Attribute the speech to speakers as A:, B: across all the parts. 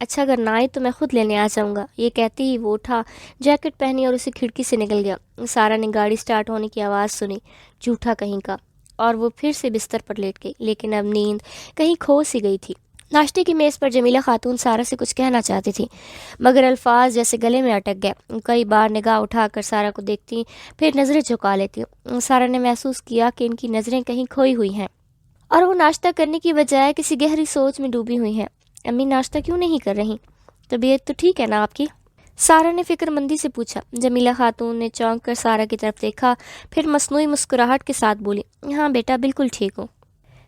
A: اچھا اگر نہ آئی تو میں خود لینے آ جاؤں گا۔ یہ کہتے ہی وہ اٹھا، جیکٹ پہنی اور اسے کھڑکی سے نکل گیا۔ سارا نے گاڑی سٹارٹ ہونے کی آواز سنی، جھوٹا کہیں کا، اور وہ پھر سے بستر پر لیٹ گئی، لیکن اب نیند کہیں کھو سی گئی تھی۔ ناشتے کی میز پر جمیلہ خاتون سارا سے کچھ کہنا چاہتی تھی، مگر الفاظ جیسے گلے میں اٹک گئے۔ کئی بار نگاہ اٹھا کر سارا کو دیکھتی، پھر نظریں جھکا لیتی۔ سارا نے محسوس کیا کہ ان کی نظریں کہیں کھوئی ہوئی ہیں اور وہ ناشتہ کرنے کی بجائے کسی گہری سوچ میں ڈوبی ہوئی ہیں۔ امی ناشتہ کیوں نہیں کر رہی؟ طبیعت تو ٹھیک ہے نا آپ کی؟ سارا نے فکر مندی سے پوچھا۔ جمیلہ خاتون نے چونک کر سارا کی طرف دیکھا، پھر مصنوعی مسکراہٹ کے ساتھ بولی، ہاں بیٹا بالکل ٹھیک ہوں۔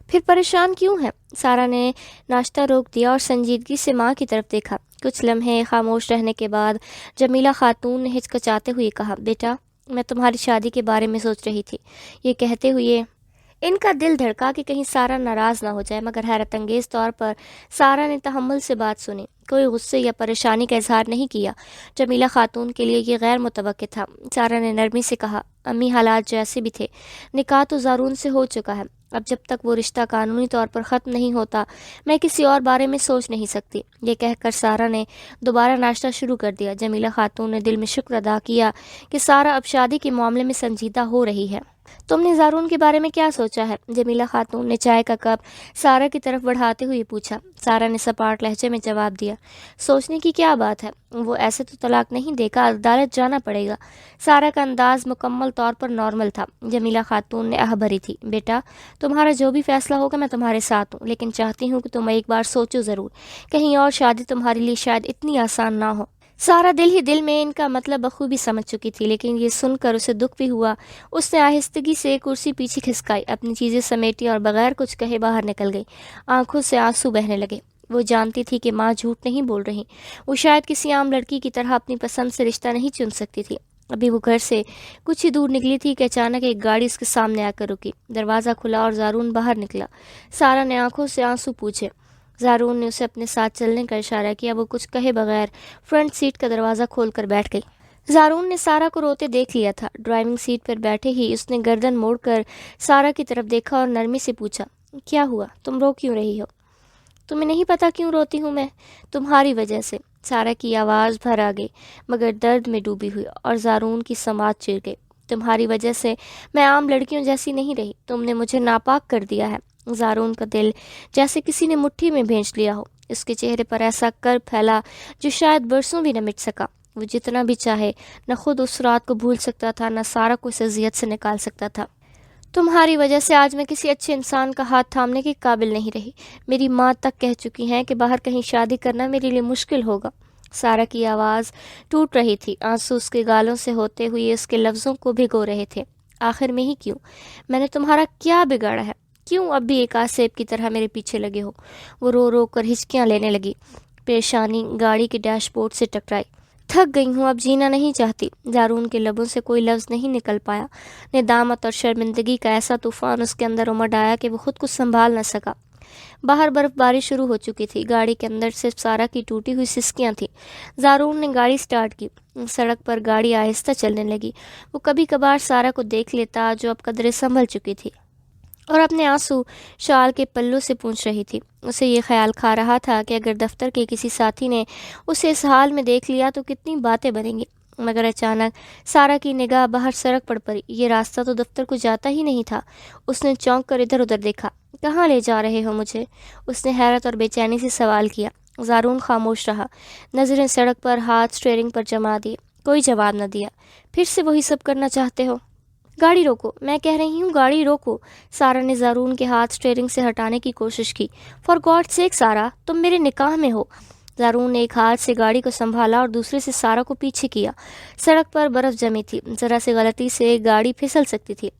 A: پھر پریشان کیوں ہے؟ سارا نے ناشتہ روک دیا اور سنجیدگی سے ماں کی طرف دیکھا۔ کچھ لمحے خاموش رہنے کے بعد جمیلہ خاتون نے ہچکچاتے ہوئے کہا، بیٹا میں تمہاری شادی کے بارے میں سوچ رہی تھی۔ یہ کہتے ہوئے ان کا دل دھڑکا کہ کہیں سارا ناراض نہ ہو جائے، مگر حیرت انگیز طور پر سارا نے تحمل سے بات سنی، کوئی غصے یا پریشانی کا اظہار نہیں کیا۔ جمیلہ خاتون کے لیے یہ غیر متوقع تھا۔ سارا نے نرمی سے کہا، امی حالات جیسے بھی تھے، نکاح تو زارون سے ہو چکا ہے، اب جب تک وہ رشتہ قانونی طور پر ختم نہیں ہوتا میں کسی اور بارے میں سوچ نہیں سکتی۔ یہ کہہ کر سارا نے دوبارہ ناشتہ شروع کر دیا۔ جمیلہ خاتون نے دل میں شکر ادا کیا کہ سارا اب شادی کے معاملے میں سنجیدہ ہو رہی ہے۔ تم نے زارون کے بارے میں کیا سوچا ہے؟ جمیلہ خاتون نے چائے کا کپ سارا کی طرف بڑھاتے ہوئے پوچھا۔ سارا نے سپاٹ لہجے میں جواب دیا، سوچنے کی کیا بات ہے، وہ ایسے تو طلاق نہیں دے گا، عدالت جانا پڑے گا۔ سارا کا انداز مکمل طور پر نارمل تھا۔ جمیلہ خاتون نے آہ بھری تھی، بیٹا تمہارا جو بھی فیصلہ ہوگا میں تمہارے ساتھ ہوں، لیکن چاہتی ہوں کہ تم ایک بار سوچو ضرور، کہیں اور شادی تمہارے لیے شاید اتنی آسان نہ ہو۔ سارا دل ہی دل میں ان کا مطلب بخوبی سمجھ چکی تھی، لیکن یہ سن کر اسے دکھ بھی ہوا۔ اس نے آہستگی سے کرسی پیچھے کھسکائی، اپنی چیزیں سمیٹی اور بغیر کچھ کہے باہر نکل گئی۔ آنکھوں سے آنسو بہنے لگے۔ وہ جانتی تھی کہ ماں جھوٹ نہیں بول رہی، وہ شاید کسی عام لڑکی کی طرح اپنی پسند سے رشتہ نہیں چن سکتی تھی۔ ابھی وہ گھر سے کچھ ہی دور نکلی تھی کہ اچانک ایک گاڑی اس کے سامنے آ کر رکی۔ دروازہ کھلا اور زارون باہر نکلا۔ سارا نے آنکھوں سے آنسو پوچھے۔ زارون نے اسے اپنے ساتھ چلنے کا اشارہ کیا۔ وہ کچھ کہے بغیر فرنٹ سیٹ کا دروازہ کھول کر بیٹھ گئی۔ زارون نے سارا کو روتے دیکھ لیا تھا۔ ڈرائیونگ سیٹ پر بیٹھے ہی اس نے گردن موڑ کر سارا کی طرف دیکھا اور نرمی سے پوچھا، کیا ہوا، تم رو کیوں رہی ہو؟ تمہیں نہیں پتا کیوں روتی ہوں میں؟ تمہاری وجہ سے۔ سارا کی آواز بھر آ گئی مگر درد میں ڈوبی ہوئی، اور زارون کی سماعت چیر گئی۔ تمہاری وجہ سے میں عام لڑکیوں جیسی نہیں رہی، تم نے مجھے ناپاک کر دیا ہے۔ زارون کا دل جیسے کسی نے مٹھی میں بھینچ لیا ہو۔ اس کے چہرے پر ایسا کرب پھیلا جو شاید برسوں بھی نہ مٹ سکا۔ وہ جتنا بھی چاہے نہ خود اس رات کو بھول سکتا تھا، نہ سارا کو اس اذیت سے نکال سکتا تھا۔ تمہاری وجہ سے آج میں کسی اچھے انسان کا ہاتھ تھامنے کے قابل نہیں رہی۔ میری ماں تک کہہ چکی ہیں کہ باہر کہیں شادی کرنا میرے لیے مشکل ہوگا۔ سارا کی آواز ٹوٹ رہی تھی، آنسو اس کے گالوں سے ہوتے ہوئے اس کے لفظوں کو بھگو رہے تھے۔ آخر میں ہی کیوں؟ میں نے تمہارا کیا بگاڑا ہے؟ کیوں اب بھی ایک آسیب کی طرح میرے پیچھے لگے ہو؟ وہ رو رو کر ہچکیاں لینے لگی۔ پریشانی گاڑی کے ڈیش بورڈ سے ٹکرائی۔ تھک گئی ہوں، اب جینا نہیں چاہتی۔ زارون کے لبوں سے کوئی لفظ نہیں نکل پایا۔ ندامت اور شرمندگی کا ایسا طوفان اس کے اندر امڈ آیا کہ وہ خود کو سنبھال نہ سکا۔ باہر برف باری شروع ہو چکی تھی۔ گاڑی کے اندر صرف سارا کی ٹوٹی ہوئی سسکیاں تھیں۔ زارون نے گاڑی سٹارٹ کی۔ سڑک پر گاڑی آہستہ چلنے لگی۔ وہ کبھی کبھار سارا کو دیکھ لیتا جو اب قدرے سنبھل چکی تھی اور اپنے آنسو شال کے پلوں سے پونچھ رہی تھی۔ اسے یہ خیال کھا رہا تھا کہ اگر دفتر کے کسی ساتھی نے اسے اس حال میں دیکھ لیا تو کتنی باتیں بنیں گی۔ مگر اچانک سارا کی نگاہ باہر سڑک پر پڑی۔ یہ راستہ تو دفتر کو جاتا ہی نہیں تھا۔ اس نے چونک کر ادھر ادھر دیکھا۔ کہاں لے جا رہے ہو مجھے؟ اس نے حیرت اور بے چینی سے سوال کیا۔ زارون خاموش رہا، نظریں سڑک پر، ہاتھ اسٹیئرنگ پر جما دیے، کوئی جواب نہ دیا۔ پھر سے وہی سب کرنا چاہتے ہو؟ گاڑی روکو، میں کہہ رہی ہوں گاڑی روکو۔ سارا نے زارون کے ہاتھ اسٹیئرنگ سے ہٹانے کی کوشش کی۔ فار گاڈ سیک سارا، تم میرے نکاح میں ہو۔ زارون نے ایک ہاتھ سے گاڑی کو سنبھالا اور دوسرے سے سارا کو پیچھے کیا۔ سڑک پر برف جمی تھی، ذرا سی غلطی سے گاڑی پھسل سکتی تھی۔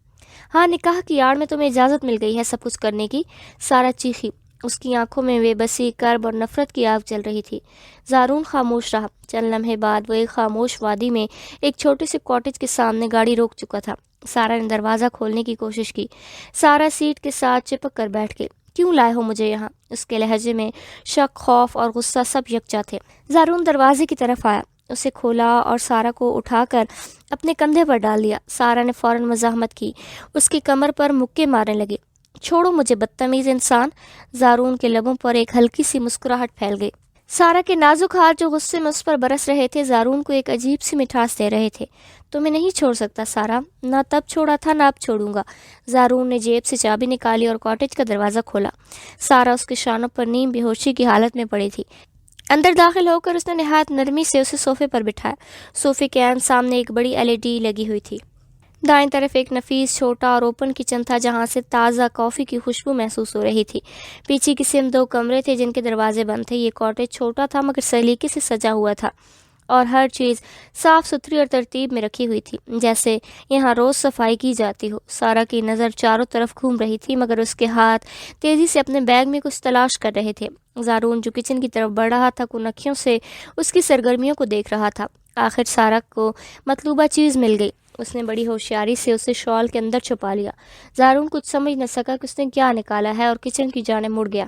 A: ہاں، نکاح کی آڑ میں تمہیں اجازت مل گئی ہے سب کچھ کرنے کی، سارا چیخی۔ اس کی آنکھوں میں بے بسی، کرب اور نفرت کی آگ جل رہی تھی۔ زارون خاموش رہا۔ چند لمحے بعد وہ ایک خاموش وادی میں ایک چھوٹے سے کاٹیج کے سامنے گاڑی روک چکا تھا۔ سارا نے دروازہ کھولنے کی کوشش کی۔ سارا سیٹ کے ساتھ چپک کر بیٹھ گئی۔ کیوں لائے ہو مجھے یہاں؟ اس کے لہجے میں شک، خوف اور غصہ سب یکجا تھے۔ زارون دروازے کی طرف آیا، اسے کھولا اور سارا کو اٹھا کر اپنے کندھے پر ڈال دیا۔ سارا نے فوراً مزاحمت کی، اس کی کمر پر مکے مارنے لگی۔ چھوڑو مجھے بدتمیز انسان۔ زارون کے لبوں پر ایک ہلکی سی مسکراہٹ پھیل گئی۔ سارا کے نازک ہاتھ جو غصے میں اس پر برس رہے تھے زارون کو ایک عجیب سی مٹھاس دے رہے تھے۔ تمہیں نہیں چھوڑ سکتا سارا، نہ تب چھوڑا تھا نہ اب چھوڑوں گا۔ زارون نے جیب سے چابی نکالی اور کاٹیج کا دروازہ کھولا۔ سارا اس کے شانوں پر نیم بے ہوشی کی حالت میں پڑی تھی۔ اندر داخل ہو کر اس نے نہایت نرمی سے اسے صوفے پر بٹھایا۔ صوفے کے عین سامنے ایک بڑی LED لگی ہوئی تھی۔ دائیں طرف ایک نفیس چھوٹا اور اوپن کچن تھا جہاں سے تازہ کافی کی خوشبو محسوس ہو رہی تھی۔ پیچھے کی سمت 2 کمرے تھے جن کے دروازے بند تھے۔ یہ کاٹیج چھوٹا تھا مگر سلیقے سے سجا ہوا تھا اور ہر چیز صاف ستھری اور ترتیب میں رکھی ہوئی تھی، جیسے یہاں روز صفائی کی جاتی ہو۔ سارا کی نظر چاروں طرف گھوم رہی تھی مگر اس کے ہاتھ تیزی سے اپنے بیگ میں کچھ تلاش کر رہے تھے۔ زارون جو کچن کی طرف بڑھ رہا تھا کن اکھیوں سے اس کی سرگرمیوں کو دیکھ رہا تھا۔ آخر سارا کو مطلوبہ چیز مل گئی۔ اس نے بڑی ہوشیاری سے اسے شال کے اندر چھپا لیا۔ زارون کچھ سمجھ نہ سکا کہ اس نے کیا نکالا ہے اور کچن کی جانب مڑ گیا۔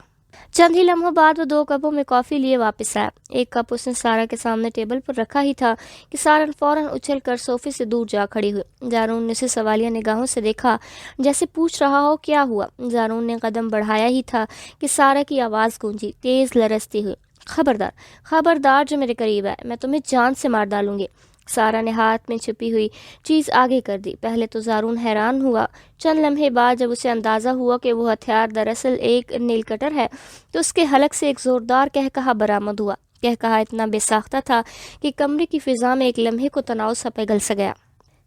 A: چند ہی لمحوں بعد وہ 2 کپوں میں کافی لیے واپس آیا۔ ایک کپ اس نے سارا کے سامنے ٹیبل پر رکھا ہی تھا کہ سارا فوراً اچھل کر صوفے سے دور جا کھڑی ہوئی۔ زارون نے اسے سوالیہ نگاہوں سے دیکھا جیسے پوچھ رہا ہو کیا ہوا۔ زارون نے قدم بڑھایا ہی تھا کہ سارا کی آواز گونجی تیز لرزتی ہوئی، خبردار خبردار جو میرے قریب ہے میں تمہیں جان سے مار ڈالوں گی۔ سارا نے ہاتھ میں چھپی ہوئی چیز آگے کر دی۔ پہلے تو زارون حیران ہوا، چند لمحے بعد جب اسے اندازہ ہوا کہ وہ ہتھیار دراصل ایک نیل کٹر ہے تو اس کے حلق سے ایک زوردار قہقہا برآمد ہوا۔ قہقہا اتنا بے ساختہ تھا کہ کمرے کی فضا میں ایک لمحے کو تناؤ سا پگھل سا گیا۔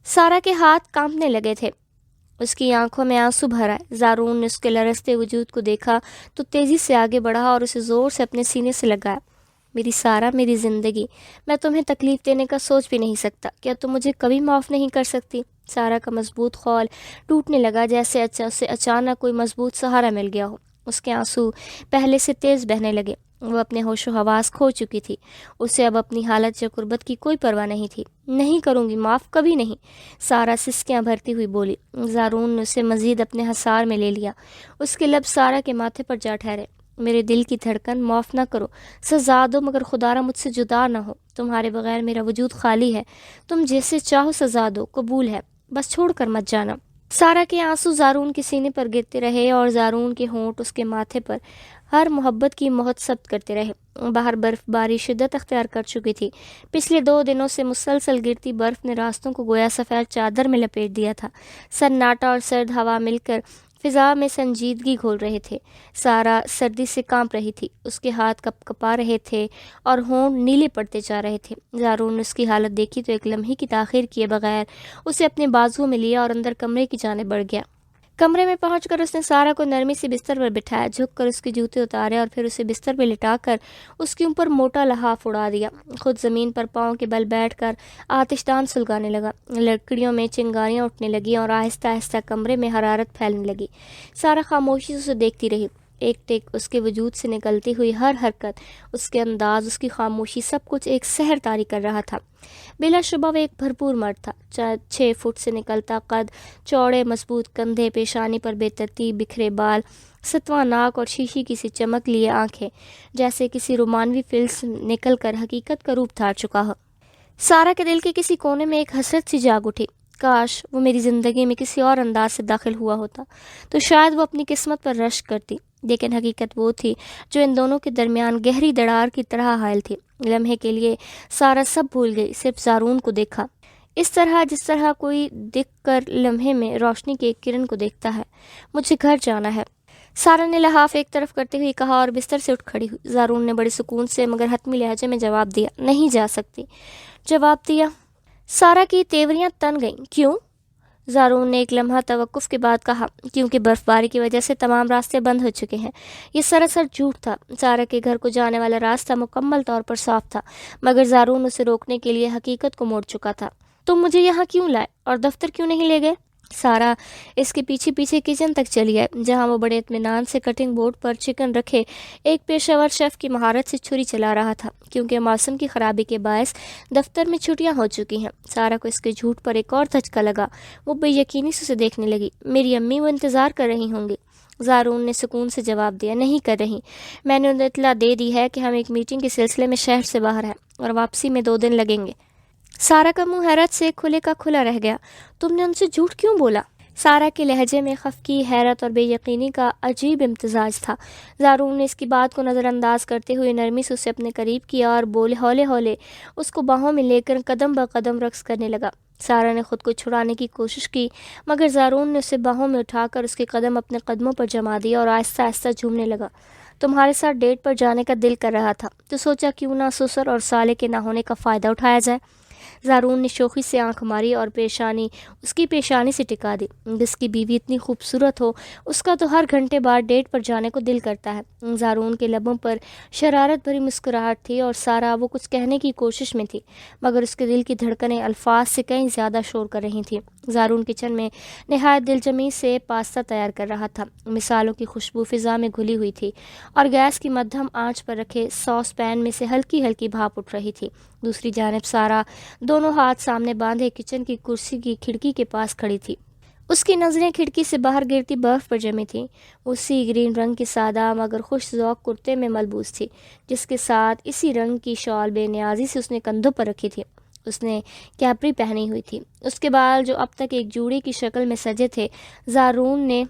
A: سارا کے ہاتھ کانپنے لگے تھے، اس کی آنکھوں میں آنسو بھر آئے۔ زارون نے اس کے لرزتے وجود کو دیکھا تو تیزی سے آگے بڑھا اور اسے زور سے اپنے سینے سے لگایا۔ میری سارا، میری زندگی، میں تمہیں تکلیف دینے کا سوچ بھی نہیں سکتا، کیا تم مجھے کبھی معاف نہیں کر سکتی؟ سارا کا مضبوط خول ٹوٹنے لگا جیسے اسے اچانک کوئی مضبوط سہارا مل گیا ہو۔ اس کے آنسو پہلے سے تیز بہنے لگے۔ وہ اپنے ہوش و حواس کھو چکی تھی۔ اسے اب اپنی حالت یا قربت کی کوئی پرواہ نہیں تھی۔ نہیں کروں گی معاف، کبھی نہیں، سارا سسکیاں بھرتی ہوئی بولی۔ زارون نے اسے مزید اپنے حصار میں لے لیا۔ اس کے لب سارا کے ماتھے پر جا ٹھہرے۔ میرے دل کی دھڑکن، معاف نہ کرو، سزا دو مگر خدا را مجھ سے جدا نہ ہو۔ تمہارے بغیر میرا وجود خالی ہے، تم جیسے چاہو سزا دو، قبول ہے، بس چھوڑ کر مت جانا۔ سارا کے آنسو زارون کے سینے پر گرتے رہے اور زارون کے ہونٹ اس کے ماتھے پر ہر محبت کی مہر ثبت کرتے رہے۔ باہر برف باری شدت اختیار کر چکی تھی۔ پچھلے 2 دنوں سے مسلسل گرتی برف نے راستوں کو گویا سفید چادر میں لپیٹ دیا تھا۔ سناٹا اور سرد ہوا مل کر فضا میں سنجیدگی گھول رہے تھے۔ سارا سردی سے کانپ رہی تھی، اس کے ہاتھ کپ کپا رہے تھے اور ہونٹ نیلے پڑتے جا رہے تھے۔ زارون نے اس کی حالت دیکھی تو ایک لمحے کی تاخیر کیے بغیر اسے اپنے بازوؤں میں لیا اور اندر کمرے کی جانب بڑھ گیا۔ کمرے میں پہنچ کر اس نے سارا کو نرمی سے بستر پر بٹھایا، جھک کر اس کے جوتے اتارے اور پھر اسے بستر پہ لٹا کر اس کے اوپر موٹا لحاف اڑا دیا۔ خود زمین پر پاؤں کے بل بیٹھ کر آتش دان سلگانے لگا۔ لکڑیوں میں چنگاریاں اٹھنے لگی اور آہستہ آہستہ کمرے میں حرارت پھیلنے لگی۔ سارا خاموشی سے اسے دیکھتی رہی۔ ایک ٹک اس کے وجود سے نکلتی ہوئی ہر حرکت، اس کے انداز، اس کی خاموشی، سب کچھ ایک سحر طاری کر رہا تھا۔ بلا شبہ وہ ایک بھرپور مرد تھا۔ 6 فٹ سے نکلتا قد، چوڑے مضبوط کندھے، پیشانی پر بے ترتیب بکھرے بال، ستواں ناک اور شیشی کی سی چمک لیے آنکھیں، جیسے کسی رومانوی فلم سے نکل کر حقیقت کا روپ دھار چکا ہو۔ سارا کے دل کے کسی کونے میں ایک حسرت سی جاگ اٹھی۔ کاش وہ میری زندگی میں کسی اور انداز سے داخل ہوا ہوتا تو شاید وہ اپنی قسمت پر رشک کرتی، لیکن حقیقت وہ تھی جو ان دونوں کے درمیان گہری دراڑ کی طرح حائل تھی۔ لمحے کے لیے سارا سب بھول گئی، صرف زارون کو دیکھا، اس طرح جس طرح کوئی دیکھ کر لمحے میں روشنی کی ایک کرن کو دیکھتا ہے۔ مجھے گھر جانا ہے، سارا نے لحاف ایک طرف کرتے ہوئے کہا اور بستر سے اٹھ کھڑی ہوئی۔ زارون نے بڑے سکون سے مگر حتمی لہجے میں جواب دیا، نہیں جا سکتی۔ جواب دیا؟ سارا کی تیوریاں تن گئیں۔ کیوں؟ زارون نے ایک لمحہ توقف کے بعد کہا، کیونکہ برف باری کی وجہ سے تمام راستے بند ہو چکے ہیں۔ یہ سراسر جھوٹ تھا۔ سارا کے گھر کو جانے والا راستہ مکمل طور پر صاف تھا مگر زارون اسے روکنے کے لیے حقیقت کو موڑ چکا تھا۔ تم مجھے یہاں کیوں لائے اور دفتر کیوں نہیں لے گئے؟ سارا اس کے پیچھے پیچھے کچن تک چلی آئی جہاں وہ بڑے اطمینان سے کٹنگ بورڈ پر چکن رکھے ایک پیشہ ور شیف کی مہارت سے چھری چلا رہا تھا۔ کیونکہ موسم کی خرابی کے باعث دفتر میں چھٹیاں ہو چکی ہیں۔ سارا کو اس کے جھوٹ پر ایک اور دھچکا لگا۔ وہ بے یقینی سے اسے دیکھنے لگی۔ میری امی وہ انتظار کر رہی ہوں گی۔ زارون نے سکون سے جواب دیا، نہیں کر رہی، میں نے انہیں اطلاع دے دی ہے کہ ہم ایک میٹنگ کے سلسلے میں شہر سے باہر ہیں اور واپسی میں 2 دن لگیں گے۔ سارا کا منہ حیرت سے کھلے کا کھلا رہ گیا۔ تم نے ان سے جھوٹ کیوں بولا؟ سارہ کے لہجے میں خفگی، حیرت اور بے یقینی کا عجیب امتزاج تھا۔ زارون نے اس کی بات کو نظر انداز کرتے ہوئے نرمی سے اسے اپنے قریب کیا اور بولے ہولے ہولے اس کو باہوں میں لے کر قدم بہ قدم رقص کرنے لگا۔ سارہ نے خود کو چھڑانے کی کوشش کی، مگر زارون نے اسے باہوں میں اٹھا کر اس کے قدم اپنے قدموں پر جما دیا اور آہستہ آہستہ جھومنے لگا۔ تمہارے ساتھ ڈیٹ پر جانے کا دل کر رہا تھا تو سوچا کیوں نہ سسر اور سالے کے نہ ہونے کا فائدہ اٹھایا جائے۔ زارون نے شوخی سے آنکھ ماری اور اس کی پیشانی سے ٹکا دی۔ جس کی بیوی اتنی خوبصورت ہو اس کا تو ہر گھنٹے بعد ڈیٹ پر جانے کو دل کرتا ہے۔ زارون کے لبوں پر شرارت بھری مسکراہٹ تھی اور سارہ وہ کچھ کہنے کی کوشش میں تھی، مگر اس کے دل کی دھڑکنیں الفاظ سے کہیں زیادہ شور کر رہی تھیں۔ زارون کچن میں نہایت دلجمی سے پاستا تیار کر رہا تھا۔ مثالوں کی خوشبو فضا میں گھلی ہوئی تھی اور گیس کی مدھم آنچ پر رکھے ساس پین میں سے ہلکی ہلکی بھاپ اٹھ رہی تھی۔ دوسری جانب سارہ دونوں ہاتھ سامنے باندھے کچن کی کرسی کی کھڑکی کے پاس کھڑی تھی۔ اس کی نظریں کھڑکی سے باہر گرتی برف پر جمی تھیں۔ اسی گرین رنگ کی سادہ مگر خوش ذوق کرتے میں ملبوس تھی، جس کے ساتھ اسی رنگ کی شال بے نیازی سے اس نے کندھوں پر رکھی تھی۔ اس نے کیپری پہنی ہوئی تھی۔ اس کے بال جو اب تک ایک جوڑی کی شکل میں سجے تھے، زارون نے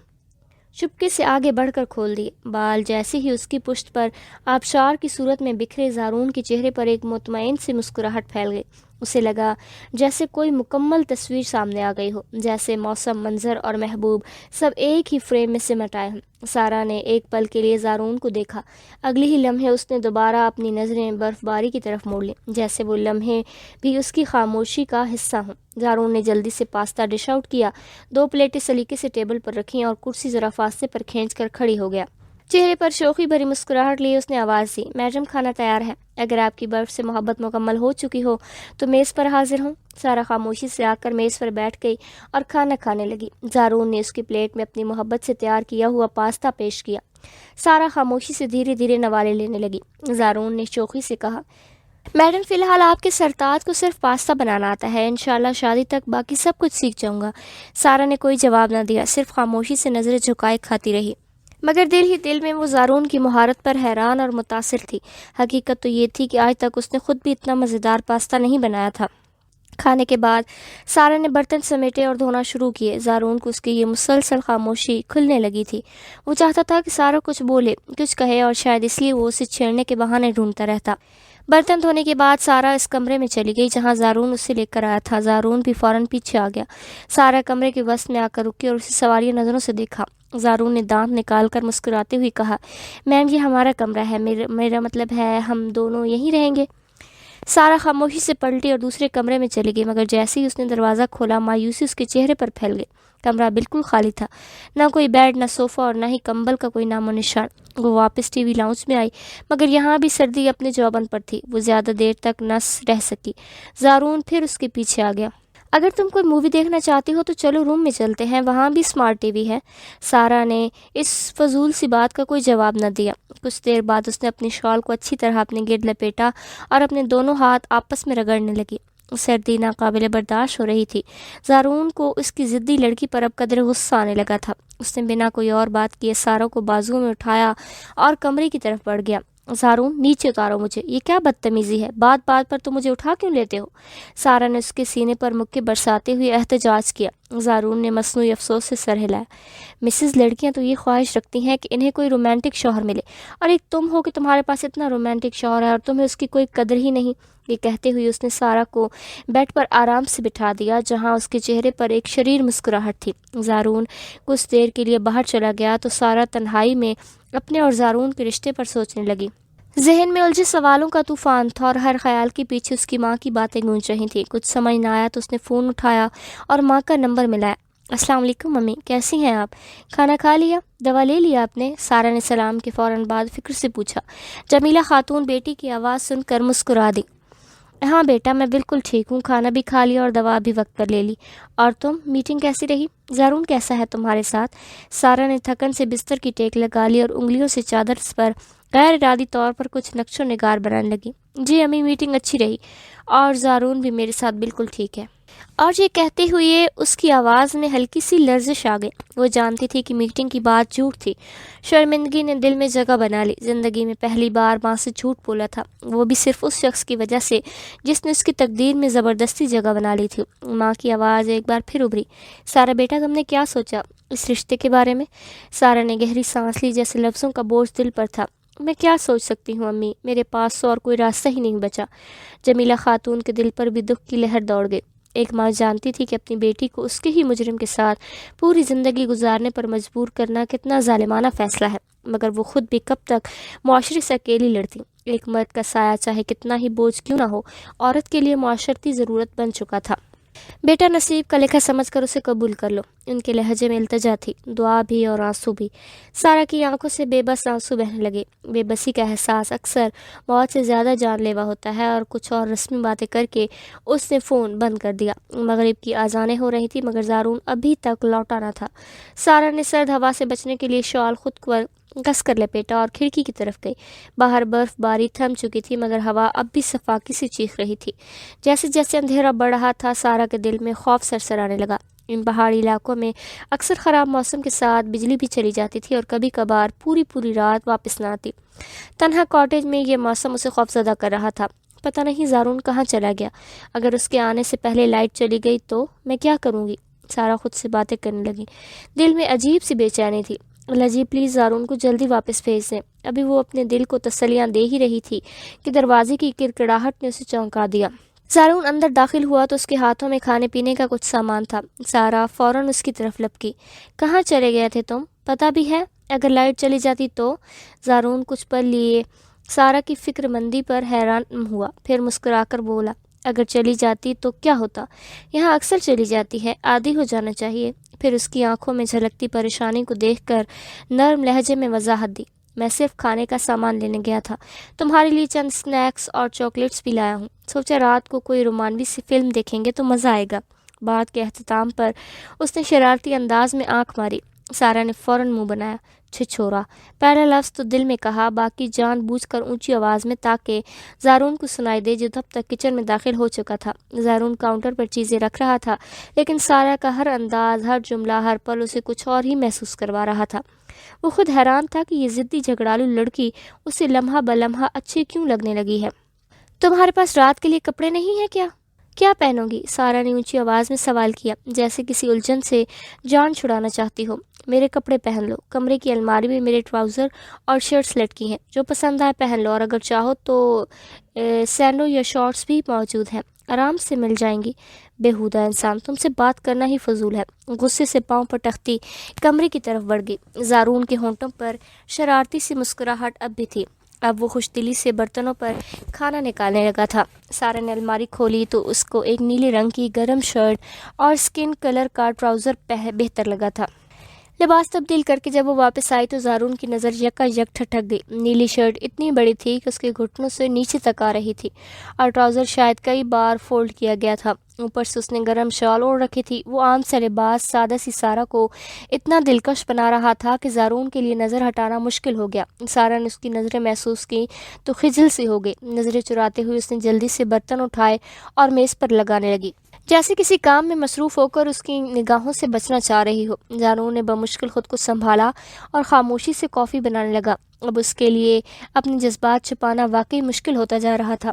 A: چپکے سے آگے بڑھ کر کھول دیے۔ بال جیسے ہی اس کی پشت پر آبشار کی صورت میں بکھرے، زارون کے چہرے پر ایک مطمئن سی مسکراہٹ پھیل گئی۔ اسے لگا جیسے کوئی مکمل تصویر سامنے آ گئی ہو، جیسے موسم، منظر اور محبوب سب ایک ہی فریم میں سمٹ آئے ہوں۔ سارہ نے ایک پل کے لیے زارون کو دیکھا، اگلے ہی لمحے اس نے دوبارہ اپنی نظریں برف باری کی طرف موڑ لیں، جیسے وہ لمحے بھی اس کی خاموشی کا حصہ ہوں۔ زارون نے جلدی سے پاستا ڈش آؤٹ کیا، 2 پلیٹیں سلیقے سے ٹیبل پر رکھیں اور کرسی ذرا فاصلے پر کھینچ کر کھڑی ہو گیا۔ چہرے پر شوخی بھری مسکراہٹ لیے اس نے آواز دی، میڈم کھانا تیار ہے، اگر آپ کی برف سے محبت مکمل ہو چکی ہو تو میز پر حاضر ہوں۔ سارہ خاموشی سے آ کر میز پر بیٹھ گئی اور کھانا کھانے لگی۔ زارون نے اس کی پلیٹ میں اپنی محبت سے تیار کیا ہوا پاستا پیش کیا۔ سارہ خاموشی سے دھیرے دھیرے نوالے لینے لگی۔ زارون نے شوخی سے کہا، میڈم فی الحال آپ کے سرتاج کو صرف پاستا بنانا آتا ہے، انشاءاللہ شادی تک باقی سب کچھ سیکھ جاؤں گا۔ سارہ نے کوئی جواب نہ دیا، صرف خاموشی سے نظریں جھکائے کھاتی رہی، مگر دل ہی دل میں وہ زارون کی مہارت پر حیران اور متاثر تھی۔ حقیقت تو یہ تھی کہ آج تک اس نے خود بھی اتنا مزیدار پاستا نہیں بنایا تھا۔ کھانے کے بعد سارہ نے برتن سمیٹے اور دھونا شروع کیے۔ زارون کو اس کی یہ مسلسل خاموشی کھلنے لگی تھی۔ وہ چاہتا تھا کہ سارہ کچھ بولے، کچھ کہے، اور شاید اس لیے وہ اسے چھیڑنے کے بہانے ڈھونڈتا رہتا۔ برتن دھونے کے بعد سارہ اس کمرے میں چلی گئی جہاں زارون اسے لے کر آیا تھا۔ زارون بھی فوراً پیچھے آ گیا۔ سارہ کمرے کے وسط میں آ کر رکی اور اسے سوالیہ نظروں سے دیکھا۔ زارون نے دانت نکال کر مسکراتے ہوئے کہا، میم یہ ہمارا کمرہ ہے، میرا مطلب ہے ہم دونوں یہیں رہیں گے۔ سارہ خاموشی سے پلٹی اور دوسرے کمرے میں چلی گئی، مگر جیسے ہی اس نے دروازہ کھولا مایوسی اس کے چہرے پر پھیل گئی۔ کمرہ بالکل خالی تھا، نہ کوئی بیڈ، نہ صوفہ اور نہ ہی کمبل کا کوئی نام و نشان۔ وہ واپس ٹی وی لاؤنج میں آئی، مگر یہاں بھی سردی اپنے جوابن پر تھی۔ وہ زیادہ دیر تک نہ رہ سکی۔ زارون پھر اس کے پیچھے آ گیا۔ اگر تم کوئی مووی دیکھنا چاہتی ہو تو چلو روم میں چلتے ہیں، وہاں بھی اسمارٹ ٹی وی ہے۔ سارہ نے اس فضول سی بات کا کوئی جواب نہ دیا۔ کچھ دیر بعد اس نے اپنی شال کو اچھی طرح اپنے گرد لپیٹا اور اپنے دونوں ہاتھ آپس میں رگڑنے لگی۔ سردی ناقابل برداشت ہو رہی تھی۔ زارون کو اس کی ضدی لڑکی پر اب قدر غصہ آنے لگا تھا۔ اس نے بنا کوئی اور بات کیے سارہ کو بازو میں اٹھایا اور کمرے کی طرف بڑھ گیا۔ زارون نیچے اتارو مجھے، یہ کیا بدتمیزی ہے، بات بات پر تو مجھے اٹھا کیوں لیتے ہو؟ سارہ نے اس کے سینے پر مکے برساتے ہوئے احتجاج کیا۔ زارون نے مصنوعی افسوس سے سر ہلایا۔ مسز، لڑکیاں تو یہ خواہش رکھتی ہیں کہ انہیں کوئی رومانٹک شوہر ملے، اور ایک تم ہو کہ تمہارے پاس اتنا رومانٹک شوہر ہے اور تمہیں اس کی کوئی قدر ہی نہیں۔ یہ کہتے ہوئے اس نے سارہ کو بیڈ پر آرام سے بٹھا دیا جہاں اس کے چہرے پر ایک شریر مسکراہٹ تھی۔ زارون کچھ دیر کے لیے باہر چلا گیا تو سارہ تنہائی میں اپنے اور زارون کے رشتے پر سوچنے لگی۔ ذہن میں الجھے سوالوں کا طوفان تھا اور ہر خیال کے پیچھے اس کی ماں کی باتیں گونج رہی تھیں۔ کچھ سمجھ نہ آیا تو اس نے فون اٹھایا اور ماں کا نمبر ملایا۔ السلام علیکم ممی، کیسی ہیں آپ؟ کھانا کھا لیا؟ دوا لے لیا آپ نے؟ سارہ نے سلام کے فوراً بعد فکر سے پوچھا۔ جمیلہ خاتون بیٹی کی آواز سن کر مسکرا دی۔ ہاں بیٹا، میں بالکل ٹھیک ہوں، کھانا بھی کھا لیا اور دوا بھی وقت پر لے لی۔ اور تم، میٹنگ کیسی رہی؟ زارون کیسا ہے تمہارے ساتھ؟ سارہ نے تھکن سے بستر کی ٹیک لگا لی اور انگلیوں سے چادر پر غیر ارادی طور پر کچھ نقش و نگار بنانے لگی۔ جی امی میٹنگ اچھی رہی اور زارون بھی میرے ساتھ بالکل ٹھیک ہے۔ اور یہ کہتے ہوئے اس کی آواز میں ہلکی سی لرزش آ گئی۔ وہ جانتی تھی کہ میٹنگ کی بات جھوٹ تھی۔ شرمندگی نے دل میں جگہ بنا لی۔ زندگی میں پہلی بار ماں سے جھوٹ بولا تھا، وہ بھی صرف اس شخص کی وجہ سے جس نے اس کی تقدیر میں زبردستی جگہ بنا لی تھی۔ ماں کی آواز ایک بار پھر ابھری، سارا بیٹا تم نے کیا سوچا اس رشتے کے بارے میں؟ سارا نے گہری سانس لی، جیسے لفظوں کا بوجھ دل پر تھا۔ میں کیا سوچ سکتی ہوں امی، میرے پاس اور کوئی راستہ ہی نہیں بچا۔ جمیلہ خاتون کے دل پر بھی دکھ کی لہر دوڑ گئی۔ ایک ماں جانتی تھی کہ اپنی بیٹی کو اس کے ہی مجرم کے ساتھ پوری زندگی گزارنے پر مجبور کرنا کتنا ظالمانہ فیصلہ ہے، مگر وہ خود بھی کب تک معاشرے سے اکیلی لڑتی۔ ایک مرد کا سایہ چاہے کتنا ہی بوجھ کیوں نہ ہو، عورت کے لیے معاشرتی ضرورت بن چکا تھا۔ بیٹا نصیب کا لکھا سمجھ کر اسے قبول کر لو۔ ان کے لہجے میں التجا تھی، دعا بھی اور آنسو بھی۔ سارا کی آنکھوں سے بے بس آنسو بہنے لگے۔ بے بسی کا احساس اکثر موت سے زیادہ جان لیوا ہوتا ہے، اور کچھ اور رسمی باتیں کر کے اس نے فون بند کر دیا۔ مغرب کی اذانیں ہو رہی تھی مگر زارون ابھی تک لوٹا نہ تھا۔ سارا نے سرد ہوا سے بچنے کے لیے شال خود پر کس کر لپیٹا اور کھڑکی کی طرف گئی۔ باہر برف باری تھم چکی تھی مگر ہوا اب بھی صفاقی سے چیخ رہی تھی۔ جیسے جیسے اندھیرا بڑھ رہا تھا، سارا کے دل میں خوف سرسرانے لگا۔ ان پہاڑی علاقوں میں اکثر خراب موسم کے ساتھ بجلی بھی چلی جاتی تھی اور کبھی کبھار پوری رات واپس نہ آتی۔ تنہا کاٹیج میں یہ موسم اسے خوفزدہ کر رہا تھا۔ پتہ نہیں زارون کہاں چلا گیا، اگر اس کے آنے سے پہلے لائٹ چلی گئی تو میں کیا کروں گی؟ سارا خود سے باتیں کرنے لگی۔ دل میں عجیب سی بے چینی تھی۔ اللہ جی پلیز زارون کو جلدی واپس بھیج دیں۔ ابھی وہ اپنے دل کو تسلیاں دے ہی رہی تھی کہ دروازے کی کڑکڑاہٹ نے اسے چونکا دیا۔ زارون اندر داخل ہوا تو اس کے ہاتھوں میں کھانے پینے کا کچھ سامان تھا۔ سارا فوراً اس کی طرف لپکی۔ کہاں چلے گئے تھے تم؟ پتہ بھی ہے اگر لائٹ چلی جاتی تو؟ زارون کچھ پل لیے سارا کی فکر مندی پر حیران ہوا، پھر مسکرا کر بولا، اگر چلی جاتی تو کیا ہوتا؟ یہاں اکثر چلی جاتی ہے، عادی ہو جانا چاہیے۔ پھر اس کی آنکھوں میں جھلکتی پریشانی کو دیکھ کر نرم لہجے میں وضاحت دی، میں صرف کھانے کا سامان لینے گیا تھا، تمہارے لیے چند سنیکس اور چاکلیٹس بھی لایا ہوں، سوچا رات کو کوئی رومانوی سی فلم دیکھیں گے تو مزہ آئے گا۔ بات کے اختتام پر اس نے شرارتی انداز میں آنکھ ماری۔ سارا نے فوراً منہ بنایا، چھچورا، پہلا لفظ تو دل میں کہا، باقی جان بوجھ کر اونچی آواز میں تاکہ زارون کو سنائی دے جو تب تک کچن میں داخل ہو چکا تھا۔ زارون کاؤنٹر پر چیزیں رکھ رہا تھا، لیکن سارا کا ہر انداز، ہر جملہ، ہر پل اسے کچھ اور ہی محسوس کروا رہا تھا۔ وہ خود حیران تھا کہ یہ ضدی جھگڑالو لڑکی اسے لمحہ بلمحہ اچھی کیوں لگنے لگی ہے۔ تمہارے پاس رات کے لیے کپڑے نہیں ہیں کیا؟ کیا پہنو گی؟ سارا نے اونچی آواز میں سوال کیا، جیسے کسی الجھن سے جان چھڑانا چاہتی ہو۔ میرے کپڑے پہن لو، کمرے کی الماری میں میرے ٹراؤزر اور شرٹس لٹکی ہیں، جو پسند آئے پہن لو، اور اگر چاہو تو سینڈو یا شارٹس بھی موجود ہیں، آرام سے مل جائیں گی۔ بےہودہ انسان، تم سے بات کرنا ہی فضول ہے۔ غصے سے پاؤں پٹکتی کمرے کی طرف بڑھ گئی۔ زارون کے ہونٹوں پر شرارتی سی مسکراہٹ اب بھی تھی۔ اب وہ خوش دلی سے برتنوں پر کھانا نکالنے لگا تھا۔ سارا نے الماری کھولی تو اس کو ایک نیلے رنگ کی گرم شرٹ اور اسکن کلر کا ٹراؤزر بہتر لگا تھا۔ لباس تبدیل کر کے جب وہ واپس آئی تو زارون کی نظر یکا یک ٹھٹک گئی۔ نیلی شرٹ اتنی بڑی تھی کہ اس کے گھٹنوں سے نیچے تک آ رہی تھی، اور ٹراؤزر شاید کئی بار فولڈ کیا گیا تھا۔ اوپر سے اس نے گرم شال اوڑھ رکھی تھی۔ وہ عام سا لباس سادہ سی سارا کو اتنا دلکش بنا رہا تھا کہ زارون کے لیے نظر ہٹانا مشکل ہو گیا۔ سارا نے اس کی نظریں محسوس کی تو خجل سی ہو گئی۔ نظریں چراتے ہوئے اس نے جلدی سے برتن اٹھائے اور میز پر لگانے لگی، جیسے کسی کام میں مصروف ہو کر اس کی نگاہوں سے بچنا چاہ رہی ہو۔ زارون نے بمشکل خود کو سنبھالا اور خاموشی سے کافی بنانے لگا۔ اب اس کے لیے اپنے جذبات چھپانا واقعی مشکل ہوتا جا رہا تھا۔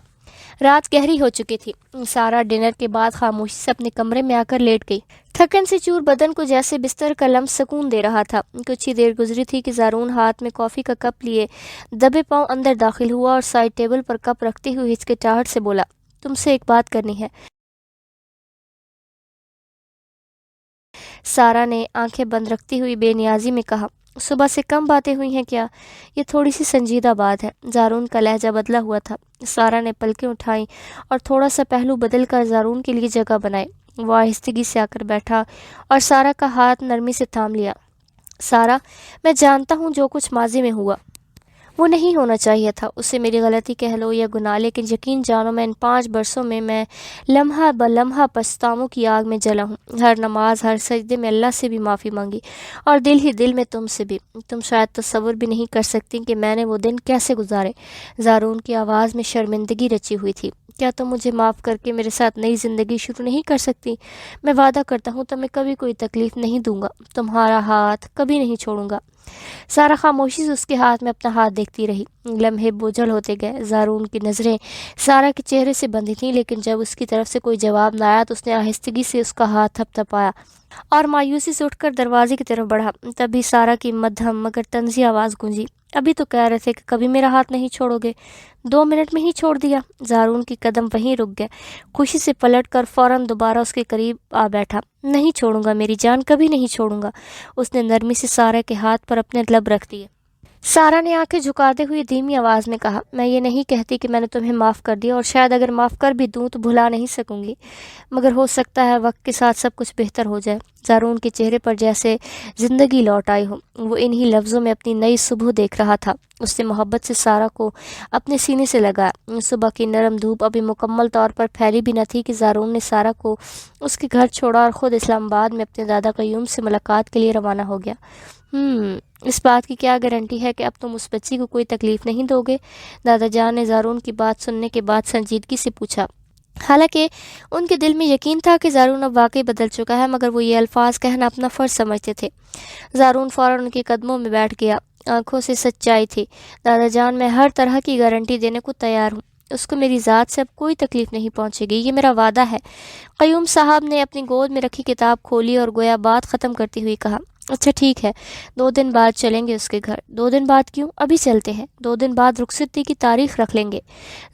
A: رات گہری ہو چکی تھی۔ سارا ڈنر کے بعد خاموشی سے اپنے کمرے میں آ کر لیٹ گئی۔ تھکن سے چور بدن کو جیسے بستر کا لمس سکون دے رہا تھا۔ کچھ ہی دیر گزری تھی کہ زارون ہاتھ میں کافی کا کپ لیے دبے پاؤں اندر داخل ہوا اور سائڈ ٹیبل پر کپ رکھتے ہوئے ہچکچاہٹ سے بولا، تم سے ایک بات کرنی ہے۔ سارا نے آنکھیں بند رکھتی ہوئی بے نیازی میں کہا، صبح سے کم باتیں ہوئی ہیں کیا؟ یہ تھوڑی سی سنجیدہ بات ہے۔ زارون کا لہجہ بدلا ہوا تھا۔ سارا نے پلکیں اٹھائیں اور تھوڑا سا پہلو بدل کر زارون کے لیے جگہ بنائی۔ وہ آہستگی سے آ کر بیٹھا اور سارا کا ہاتھ نرمی سے تھام لیا۔ سارا، میں جانتا ہوں جو کچھ ماضی میں ہوا وہ نہیں ہونا چاہیے تھا، اسے میری غلطی کہہ لو یا گناہ، لیکن یقین جانو میں ان 5 برسوں میں لمحہ بلمحہ پچھتاووں کی آگ میں جلا ہوں۔ ہر نماز، ہر سجدے میں اللہ سے بھی معافی مانگی، اور دل ہی دل میں تم سے بھی۔ تم شاید تصور بھی نہیں کر سکتی کہ میں نے وہ دن کیسے گزارے۔ زارون کی آواز میں شرمندگی رچی ہوئی تھی۔ کیا تم مجھے معاف کر کے میرے ساتھ نئی زندگی شروع نہیں کر سکتی؟ میں وعدہ کرتا ہوں تمہیں کبھی کوئی تکلیف نہیں دوں گا، تمہارا ہاتھ کبھی نہیں چھوڑوں گا۔ سارا خاموشی سے اس کے ہاتھ میں اپنا ہاتھ دیکھتی رہی۔ لمحے بوجھل ہوتے گئے۔ زارون کی نظریں سارا کے چہرے سے بندھی تھیں، لیکن جب اس کی طرف سے کوئی جواب نہ آیا تو اس نے آہستگی سے اس کا ہاتھ تھپ تھپایا اور مایوسی سے اٹھ کر دروازے کی طرف بڑھا۔ تبھی سارا کی مدھم مگر طنزی آواز گونجی، ابھی تو کہہ رہے تھے کہ کبھی میرا ہاتھ نہیں چھوڑو گے، 2 منٹ میں ہی چھوڑ دیا۔ زارون کی قدم وہیں رک گئے، خوشی سے پلٹ کر فوراً دوبارہ اس کے قریب آ بیٹھا۔ نہیں چھوڑوں گا میری جان، کبھی نہیں چھوڑوں گا۔ اس نے نرمی سے سارا کے ہاتھ پر اپنے لب رکھ دیے۔ سارا نے آنکھیں جھکاتے ہوئے دھیمی آواز میں کہا، میں یہ نہیں کہتی کہ میں نے تمہیں معاف کر دیا، اور شاید اگر معاف کر بھی دوں تو بھلا نہیں سکوں گی، مگر ہو سکتا ہے وقت کے ساتھ سب کچھ بہتر ہو جائے۔ زارون کے چہرے پر جیسے زندگی لوٹ آئی ہو، وہ انہی لفظوں میں اپنی نئی صبح دیکھ رہا تھا۔ اس نے محبت سے سارا کو اپنے سینے سے لگایا۔ صبح کی نرم دھوپ ابھی مکمل طور پر پھیلی بھی نہ تھی کہ زارون نے سارا کو اس کے گھر چھوڑا اور خود اسلام آباد میں اپنے دادا قیوم سے ملاقات کے لیے روانہ ہو گیا۔ اس بات کی کیا گارنٹی ہے کہ اب تم اس بچی کو کوئی تکلیف نہیں دو گے؟ دادا جان نے زارون کی بات سننے کے بعد سنجیدگی سے پوچھا۔ حالانکہ ان کے دل میں یقین تھا کہ زارون اب واقعی بدل چکا ہے، مگر وہ یہ الفاظ کہنا اپنا فرض سمجھتے تھے۔ زارون فوراً ان کے قدموں میں بیٹھ گیا، آنکھوں سے سچائی تھی۔ دادا جان، میں ہر طرح کی گارنٹی دینے کو تیار ہوں، اس کو میری ذات سے اب کوئی تکلیف نہیں پہنچے گی، یہ میرا وعدہ ہے۔ قیوم صاحب نے اپنی گود میں رکھی کتاب کھولی اور گویا بات ختم کرتی ہوئی کہا، اچھا ٹھیک ہے، 2 دن بعد چلیں گے اس کے گھر۔ 2 دن بعد کیوں؟ ابھی چلتے ہیں، 2 دن بعد رخصتی کی تاریخ رکھ لیں گے۔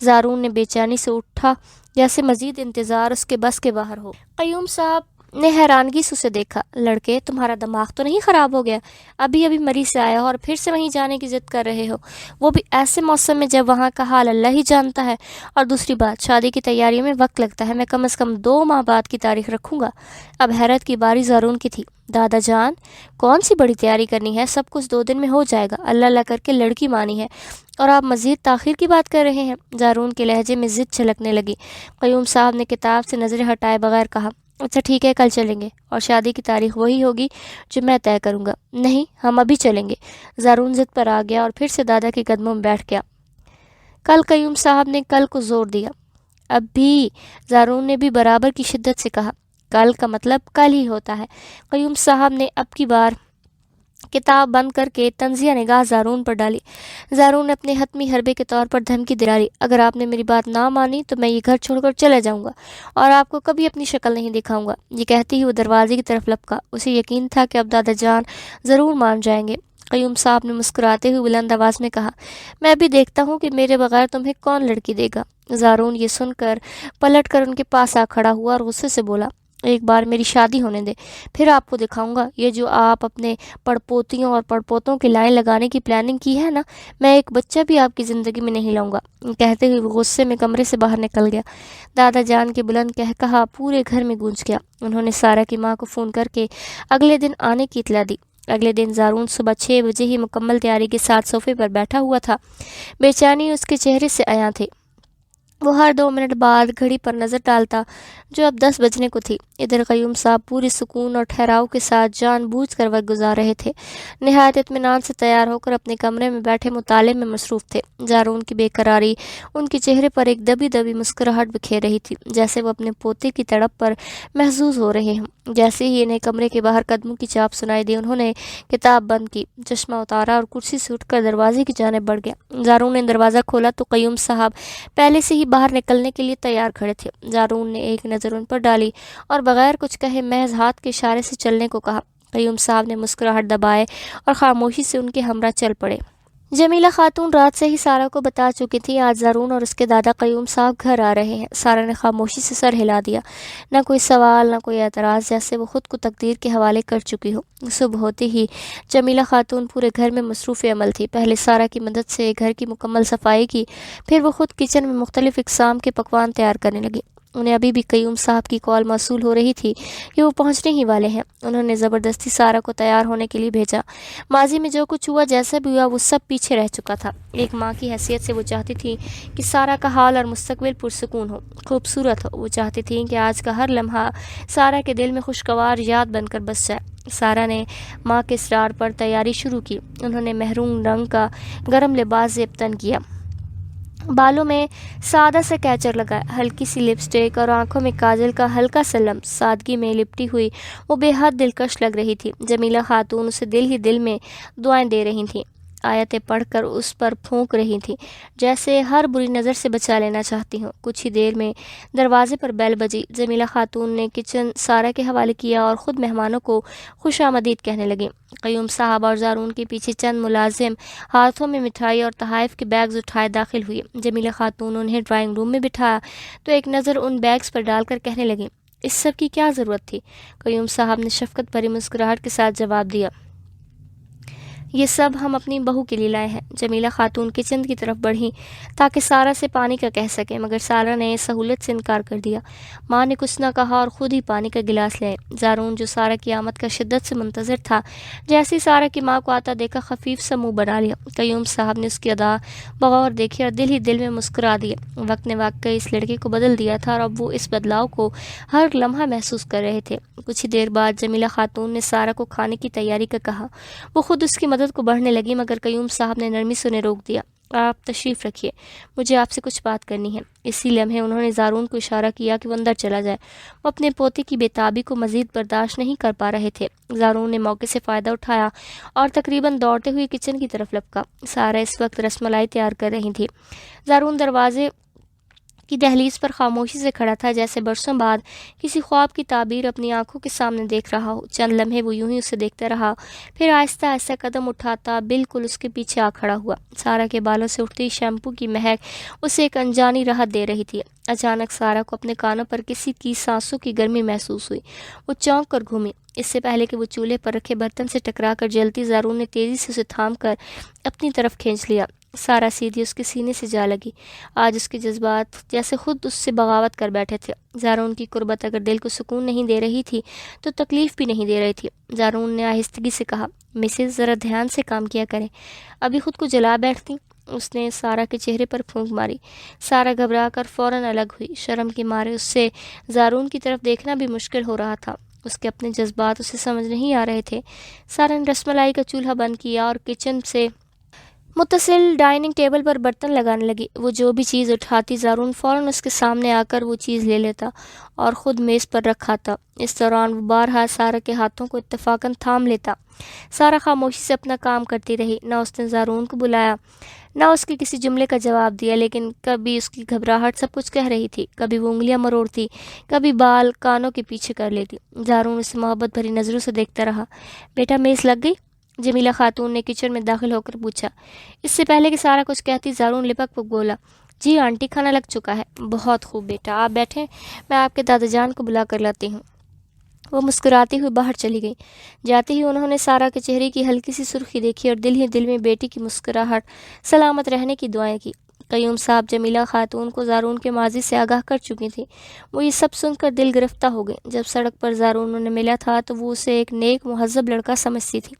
A: زارون نے بے چینی سے اٹھا جیسے مزید انتظار اس کے بس کے باہر ہو۔ قیوم صاحب نے حیرانگی سے اسے دیکھا۔ لڑکے، تمہارا دماغ تو نہیں خراب ہو گیا؟ ابھی مری سے آیا ہو اور پھر سے وہیں جانے کی ضد کر رہے ہو، وہ بھی ایسے موسم میں جب وہاں کا حال اللہ ہی جانتا ہے۔ اور دوسری بات، شادی کی تیاریوں میں وقت لگتا ہے، میں کم از کم 2 ماہ بعد کی تاریخ رکھوں گا۔ اب حیرت کی باری زارون کی تھی۔ دادا جان، کون سی بڑی تیاری کرنی ہے، سب کچھ 2 دن میں ہو جائے گا، اللہ اللہ کر کے لڑکی مانی ہے، اور آپ مزید تاخیر کی بات کر رہے ہیں؟ زارون کے لہجے میں ضد چھلکنے لگی۔ قیوم صاحب نے کتاب سے نظریں ہٹائے بغیر کہا، اچھا ٹھیک ہے، کل چلیں گے، اور شادی کی تاریخ وہی ہوگی جو میں طے کروں گا۔ نہیں، ہم ابھی چلیں گے۔ زارون ضد پر آ گیا اور پھر سے دادا کے قدموں میں بیٹھ گیا۔ کل؟ قیوم صاحب نے کل کو زور دیا۔ اب بھی؟ زارون نے بھی برابر کی شدت سے کہا۔ کل کا مطلب کل ہی ہوتا ہے۔ قیوم صاحب نے اب کی بار کتاب بند کر کے طنزیہ نگاہ زارون پر ڈالی۔ زارون نے اپنے حتمی حربے کے طور پر دھمکی دلائی، اگر آپ نے میری بات نہ مانی تو میں یہ گھر چھوڑ کر چلا جاؤں گا اور آپ کو کبھی اپنی شکل نہیں دکھاؤں گا۔ یہ کہتی ہی وہ دروازے کی طرف لپکا۔ اسے یقین تھا کہ اب دادا جان ضرور مان جائیں گے۔ قیوم صاحب نے مسکراتے ہوئے بلند آواز میں کہا، میں بھی دیکھتا ہوں کہ میرے بغیر تمہیں کون لڑکی دے گا۔ زارون یہ سن کر پلٹ کر ان کے پاس آ کھڑا ہوا اور غصے سے بولا، ایک بار میری شادی ہونے دے، پھر آپ کو دکھاؤں گا یہ جو آپ اپنے پڑپوتیوں اور پڑپوتوں کی لائن لگانے کی پلاننگ کی ہے نا، میں ایک بچہ بھی آپ کی زندگی میں نہیں لاؤں گا۔ کہتے ہوئے وہ غصے میں کمرے سے باہر نکل گیا۔ دادا جان کے بلند کہا پورے گھر میں گونج گیا۔ انہوں نے سارا کی ماں کو فون کر کے اگلے دن آنے کی اطلاع دی۔ اگلے دن زارون صبح 6 بجے ہی مکمل تیاری کے ساتھ صوفے پر بیٹھا ہوا تھا۔ بے چینی اس کے چہرے سے عیاں تھے۔ وہ ہر 2 منٹ بعد گھڑی پر نظر ڈالتا جو اب 10 بجنے کو تھی۔ ادھر قیوم صاحب پوری سکون اور ٹھہراؤ کے ساتھ جان بوجھ کر وقت گزار رہے تھے۔ نہایت اطمینان سے تیار ہو کر اپنے کمرے میں بیٹھے مطالعے میں مصروف تھے۔ زارون کی بے قراری ان کے چہرے پر ایک دبی دبی مسکراہٹ بکھیر رہی تھی، جیسے وہ اپنے پوتے کی تڑپ پر محظوظ ہو رہے ہوں۔ جیسے ہی انہیں کمرے کے باہر قدموں کی چاپ سنائی دی، انہوں نے کتاب بند کی، چشمہ اتارا اور کرسی سے اٹھ کر دروازے کی جانب بڑھ گیا۔ زارون نے دروازہ کھولا تو قیوم صاحب پہلے سے ہی باہر نکلنے کے لیے تیار کھڑے تھے۔ زارون نے ایک نظر ان پر ڈالی اور بغیر کچھ کہے محض ہاتھ کے اشارے سے چلنے کو کہا۔ قیوم صاحب نے مسکراہٹ دبائے اور خاموشی سے ان کے ہمراہ چل پڑے۔ جمیلہ خاتون رات سے ہی سارا کو بتا چکی تھی آج زارون اور اس کے دادا قیوم صاحب گھر آ رہے ہیں۔ سارا نے خاموشی سے سر ہلا دیا، نہ کوئی سوال نہ کوئی اعتراض، جیسے وہ خود کو تقدیر کے حوالے کر چکی ہو۔ صبح ہوتے ہی جمیلہ خاتون پورے گھر میں مصروف عمل تھی۔ پہلے سارا کی مدد سے گھر کی مکمل صفائی کی، پھر وہ خود کچن میں مختلف اقسام کے پکوان تیار کرنے لگی۔ انہیں ابھی بھی قیوم صاحب کی کال موصول ہو رہی تھی کہ وہ پہنچنے ہی والے ہیں۔ انہوں نے زبردستی سارہ کو تیار ہونے کے لیے بھیجا۔ ماضی میں جو کچھ ہوا، جیسا بھی ہوا، وہ سب پیچھے رہ چکا تھا۔ ایک ماں کی حیثیت سے وہ چاہتی تھی کہ سارہ کا حال اور مستقبل پرسکون ہو، خوبصورت ہو۔ وہ چاہتی تھی کہ آج کا ہر لمحہ سارہ کے دل میں خوشگوار یاد بن کر بس جائے۔ سارہ نے ماں کے اصرار پر تیاری شروع کی۔ انہوں نے مہرون رنگ کا گرم لباس زیب تن کیا، بالوں میں سادہ سا کیچر لگایا، ہلکی سی لپسٹک اور آنکھوں میں کاجل کا ہلکا سا لمس۔ سادگی میں لپٹی ہوئی وہ بے حد دلکش لگ رہی تھی۔ جمیلہ خاتون اسے دل ہی دل میں دعائیں دے رہی تھیں، آیتیں پڑھ کر اس پر پھونک رہی تھیں، جیسے ہر بری نظر سے بچا لینا چاہتی ہوں۔ کچھ ہی دیر میں دروازے پر بیل بجی۔ جمیلہ خاتون نے کچن سارہ کے حوالے کیا اور خود مہمانوں کو خوش آمدید کہنے لگی۔ قیوم صاحب اور زارون کے پیچھے چند ملازم ہاتھوں میں مٹھائی اور تحائف کے بیگز اٹھائے داخل ہوئے۔ جمیلہ خاتون انہیں ڈرائنگ روم میں بٹھایا تو ایک نظر ان بیگز پر ڈال کر کہنے لگیں، اس سب کی کیا ضرورت تھی؟ قیوم صاحب نے شفقت بھری مسکراہٹ کے ساتھ جواب دیا، یہ سب ہم اپنی بہو کے لیے لائے ہیں۔ جمیلہ خاتون کچن کی طرف بڑھی تاکہ سارہ سے پانی کا کہہ سکیں، مگر سارہ نے سہولت سے انکار کر دیا۔ ماں نے کچھ نہ کہا اور خود ہی پانی کا گلاس لے آئی۔ زارون، جو سارہ کی آمد کا شدت سے منتظر تھا، جیسے ہی سارہ کی ماں کو آتا دیکھا خفیف سا منہ بنا لیا۔ قیوم صاحب نے اس کی ادا بغور دیکھی اور دل ہی دل میں مسکرا دیے۔ وقت نے واقعی اس لڑکے کو بدل دیا تھا اور اب وہ اس بدلاؤ کو ہر لمحہ محسوس کر رہے تھے۔ کچھ ہی دیر بعد جمیلہ خاتون نے سارہ کو کھانے کی تیاری کا کہا۔ وہ خود اس کی مدد کو بڑھنے لگی، مگر قیوم صاحب نے نرمی سے انہیں روک دیا۔ آپ تشریف رکھیے، مجھے آپ سے کچھ بات کرنی ہے۔ اسی لمحے انہوں نے زارون کو اشارہ کیا کہ وہ اندر چلا جائے۔ وہ اپنے پوتے کی بے تابی کو مزید برداشت نہیں کر پا رہے تھے۔ زارون نے موقع سے فائدہ اٹھایا اور تقریباً دوڑتے ہوئے کچن کی طرف لپکا۔ سارہ اس وقت رس ملائی تیار کر رہی تھی۔ زارون دروازے کی دہلیز پر خاموشی سے کھڑا تھا، جیسے برسوں بعد کسی خواب کی تعبیر اپنی آنکھوں کے سامنے دیکھ رہا ہو۔ چند لمحے وہ یوں ہی اسے دیکھتا رہا، پھر آہستہ آہستہ قدم اٹھاتا بالکل اس کے پیچھے آ کھڑا ہوا۔ سارہ کے بالوں سے اٹھتی شیمپو کی مہک اسے ایک انجانی راحت دے رہی تھی۔ اچانک سارہ کو اپنے کانوں پر کسی کی سانسوں کی گرمی محسوس ہوئی۔ وہ چونک کر گھومی۔ اس سے پہلے کہ وہ چولہے پر رکھے برتن سے ٹکرا کر جلتی، زارون نے تیزی سے اسے تھام کر اپنی طرف کھینچ لیا۔ سارہ سیدھی اس کے سینے سے جا لگی۔ آج اس کے جذبات جیسے خود اس سے بغاوت کر بیٹھے تھے۔ زارون کی قربت اگر دل کو سکون نہیں دے رہی تھی تو تکلیف بھی نہیں دے رہی تھی۔ زارون نے آہستگی سے کہا، مسز، ذرا دھیان سے کام کیا کریں، ابھی خود کو جلا بیٹھتی۔ اس نے سارہ کے چہرے پر پھونک ماری۔ سارہ گھبرا کر فوراً الگ ہوئی۔ شرم کے مارے اس سے زارون کی طرف دیکھنا بھی مشکل ہو رہا تھا۔ اس کے اپنے جذبات اسے سمجھ نہیں آ رہے تھے۔ سارہ نے رس ملائی کا چولہا بند کیا اور کچن سے متصل ڈائننگ ٹیبل پر برتن لگانے لگی۔ وہ جو بھی چیز اٹھاتی، زارون فوراً اس کے سامنے آ کر وہ چیز لے لیتا اور خود میز پر رکھا تھا۔ اس دوران وہ بارہا سارہ کے ہاتھوں کو اتفاقاً تھام لیتا۔ سارہ خاموشی سے اپنا کام کرتی رہی۔ نہ اس نے زارون کو بلایا، نہ اس کے کسی جملے کا جواب دیا، لیکن کبھی اس کی گھبراہٹ سب کچھ کہہ رہی تھی، کبھی وہ انگلیاں مروڑتی، کبھی بال کانوں کے پیچھے کر لیتی۔ زارون اسے محبت بھری نظروں سے دیکھتا رہا۔ بیٹا، میز لگ گئی؟ جمیلہ خاتون نے کچن میں داخل ہو کر پوچھا۔ اس سے پہلے کہ سارہ کچھ کہتی، زارون لپک پک بولا، جی آنٹی، کھانا لگ چکا ہے۔ بہت خوب بیٹا، آپ بیٹھیں، میں آپ کے دادا جان کو بلا کر لاتی ہوں۔ وہ مسکراتی ہوئی باہر چلی گئی۔ جاتے ہی انہوں نے سارہ کے چہرے کی ہلکی سی سرخی دیکھی اور دل ہی دل میں بیٹی کی مسکراہٹ سلامت رہنے کی دعائیں کی۔ قیوم صاحب جمیلہ خاتون کو زارون کے ماضی سے آگاہ کر چکی تھی۔ وہ یہ سب سن کر دل گرفتہ ہو گئی۔ جب سڑک پر زارون انہیں ملا تھا تو وہ اسے ایک نیک مہذب لڑکا سمجھتی تھی،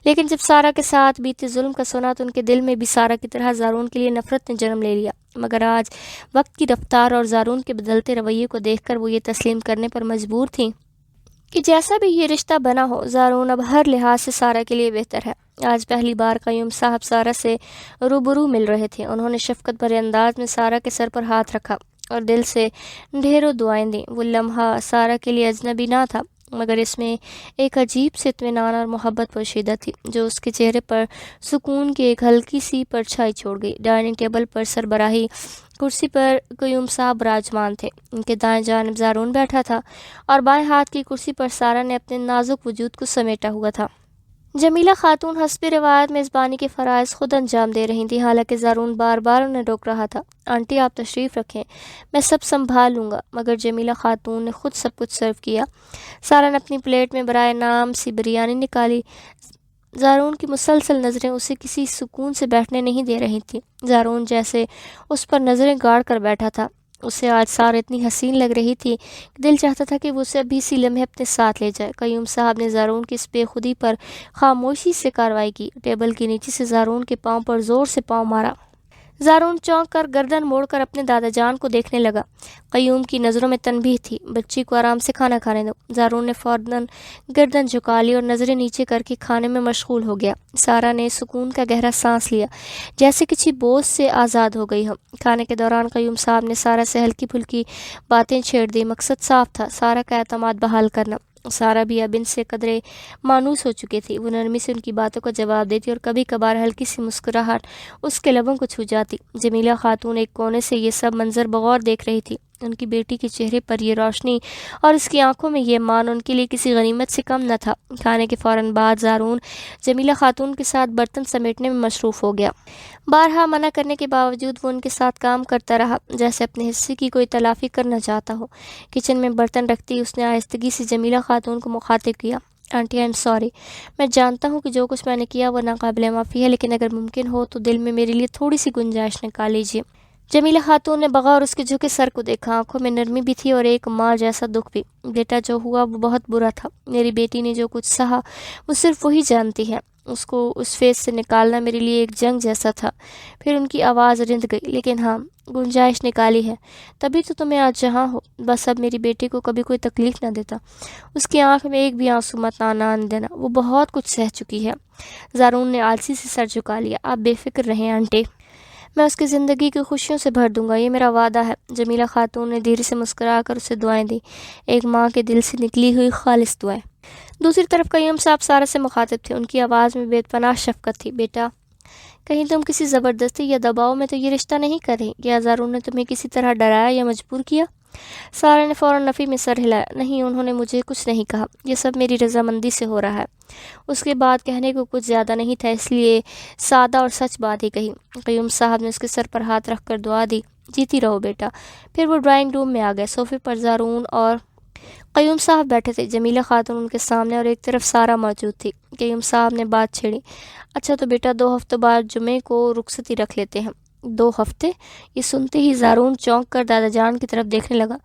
A: لیکن جب سارہ کے ساتھ بیتے ظلم کا سنا تو ان کے دل میں بھی سارہ کی طرح زارون کے لیے نفرت نے جنم لے لیا۔ مگر آج وقت کی رفتار اور زارون کے بدلتے رویے کو دیکھ کر وہ یہ تسلیم کرنے پر مجبور تھیں کہ جیسا بھی یہ رشتہ بنا ہو، زارون اب ہر لحاظ سے سارہ کے لیے بہتر ہے۔ آج پہلی بار قیوم صاحب سارہ سے روبرو مل رہے تھے۔ انہوں نے شفقت بھرے انداز میں سارہ کے سر پر ہاتھ رکھا اور دل سے ڈھیروں دعائیں دیں۔ وہ لمحہ سارہ کے لیے اجنبی نہ تھا، مگر اس میں ایک عجیب سے اطمینان اور محبت پوشیدہ تھی، جو اس کے چہرے پر سکون کی ایک ہلکی سی پرچھائی چھوڑ گئی۔ ڈائننگ ٹیبل پر سربراہی کرسی پر قیوم صاحب براجمان تھے۔ ان کے دائیں جانب زارون بیٹھا تھا اور بائیں ہاتھ کی کرسی پر سارہ نے اپنے نازک وجود کو سمیٹا ہوا تھا۔ جمیلہ خاتون حسب روایت میزبانی کے فرائض خود انجام دے رہی تھی، حالانکہ زارون بار بار انہیں روک رہا تھا۔ آنٹی، آپ تشریف رکھیں، میں سب سنبھال لوں گا۔ مگر جمیلہ خاتون نے خود سب کچھ سرو کیا۔ سارہ نے اپنی پلیٹ میں برائے نام سی بریانی نکالی۔ زارون کی مسلسل نظریں اسے کسی سکون سے بیٹھنے نہیں دے رہی تھیں۔ زارون جیسے اس پر نظریں گاڑ کر بیٹھا تھا۔ اسے آج سارا اتنی حسین لگ رہی تھی کہ دل چاہتا تھا کہ وہ اسے ابھی اسی لمحے اپنے ساتھ لے جائے۔ قیوم صاحب نے زارون کی اس بے خودی پر خاموشی سے کارروائی کی۔ ٹیبل کے نیچے سے زارون کے پاؤں پر زور سے پاؤں مارا۔ زارون چونک کر گردن موڑ کر اپنے دادا جان کو دیکھنے لگا۔ قیوم کی نظروں میں تنبیہ تھی، بچی کو آرام سے کھانا کھانے دو۔ زارون نے فوراً گردن جھکا لی اور نظریں نیچے کر کے کھانے میں مشغول ہو گیا۔ سارا نے سکون کا گہرا سانس لیا، جیسے کسی بوجھ سے آزاد ہو گئی ہو۔ کھانے کے دوران قیوم صاحب نے سارا سے ہلکی پھلکی باتیں چھیڑ دی۔ مقصد صاف تھا، سارا کا اعتماد بحال کرنا۔ سارا بھی اب ان سے قدرے مانوس ہو چکی تھی۔ وہ نرمی سے ان کی باتوں کا جواب دیتی اور کبھی کبھار ہلکی سی مسکراہٹ اس کے لبوں کو چھو جاتی۔ جمیلہ خاتون ایک کونے سے یہ سب منظر بغور دیکھ رہی تھی۔ ان کی بیٹی کے چہرے پر یہ روشنی اور اس کی آنکھوں میں یہ مان ان کے لیے کسی غنیمت سے کم نہ تھا۔ کھانے کے فوراً بعد زارون جمیلہ خاتون کے ساتھ برتن سمیٹنے میں مصروف ہو گیا۔ بارہا منع کرنے کے باوجود وہ ان کے ساتھ کام کرتا رہا، جیسے اپنے حصے کی کوئی تلافی کرنا چاہتا ہو۔ کچن میں برتن رکھتی اس نے آہستگی سے جمیلہ خاتون کو مخاطب کیا۔ آنٹی آئی ایم سوری، میں جانتا ہوں کہ جو کچھ میں نے کیا وہ ناقابل معافی ہے، لیکن اگر ممکن ہو تو دل میں میرے لیے تھوڑی سی گنجائش نکال لیجیے۔ جمیلہ خاتون نے بغور اس کے جھکے سر کو دیکھا۔ آنکھوں میں نرمی بھی تھی اور ایک ماں جیسا دکھ بھی۔ بیٹا جو ہوا وہ بہت برا تھا۔ میری بیٹی نے جو کچھ سہا وہ صرف وہی جانتی ہے۔ اس کو اس فیس سے نکالنا میرے لیے ایک جنگ جیسا تھا۔ پھر ان کی آواز رند گئی، لیکن ہاں، گنجائش نکالی ہے، تبھی تو تمہیں آج جہاں ہو۔ بس اب میری بیٹی کو کبھی کوئی تکلیف نہ دیتا، اس کی آنکھ میں ایک بھی آنسو مت آنے دینا، وہ بہت کچھ سہ چکی ہے۔ زارون نے آلسی سے سر جھکا لیا۔ آپ بے فکر رہیں آنٹی، میں اس کی زندگی کی خوشیوں سے بھر دوں گا، یہ میرا وعدہ ہے۔ جمیلہ خاتون نے دھیرے سے مسکرا کر اسے دعائیں دی، ایک ماں کے دل سے نکلی ہوئی خالص دعائیں۔ دوسری طرف قیوم صاحب سارا سے مخاطب تھے۔ ان کی آواز میں بے پناہ شفقت تھی۔ بیٹا، کہیں تم کسی زبردستی یا دباؤ میں تو یہ رشتہ نہیں کر رہی؟ کیا زارون نے تمہیں کسی طرح ڈرایا یا مجبور کیا؟ سارا نے فوراً نفی میں سر ہلایا۔ نہیں، انہوں نے مجھے کچھ نہیں کہا، یہ سب میری رضامندی سے ہو رہا ہے۔ اس کے بعد کہنے کو کچھ زیادہ نہیں تھا، اس لیے سادہ اور سچ بات ہی کہی۔ قیوم صاحب نے اس کے سر پر ہاتھ رکھ کر دعا دی، جیتی رہو بیٹا۔ پھر وہ ڈرائنگ روم میں آ گئے۔ صوفے پر زارون اور قیوم صاحب بیٹھے تھے، جمیلہ خاتون ان کے سامنے اور ایک طرف سارا موجود تھی۔ قیوم صاحب نے بات چھیڑی، اچھا تو بیٹا 2 ہفتوں بعد جمعے کو رخصتی رکھ لیتے ہیں۔ 2 ہفتے؟ یہ سنتے ہی زارون چونک کر دادا جان کی طرف دیکھنے لگا،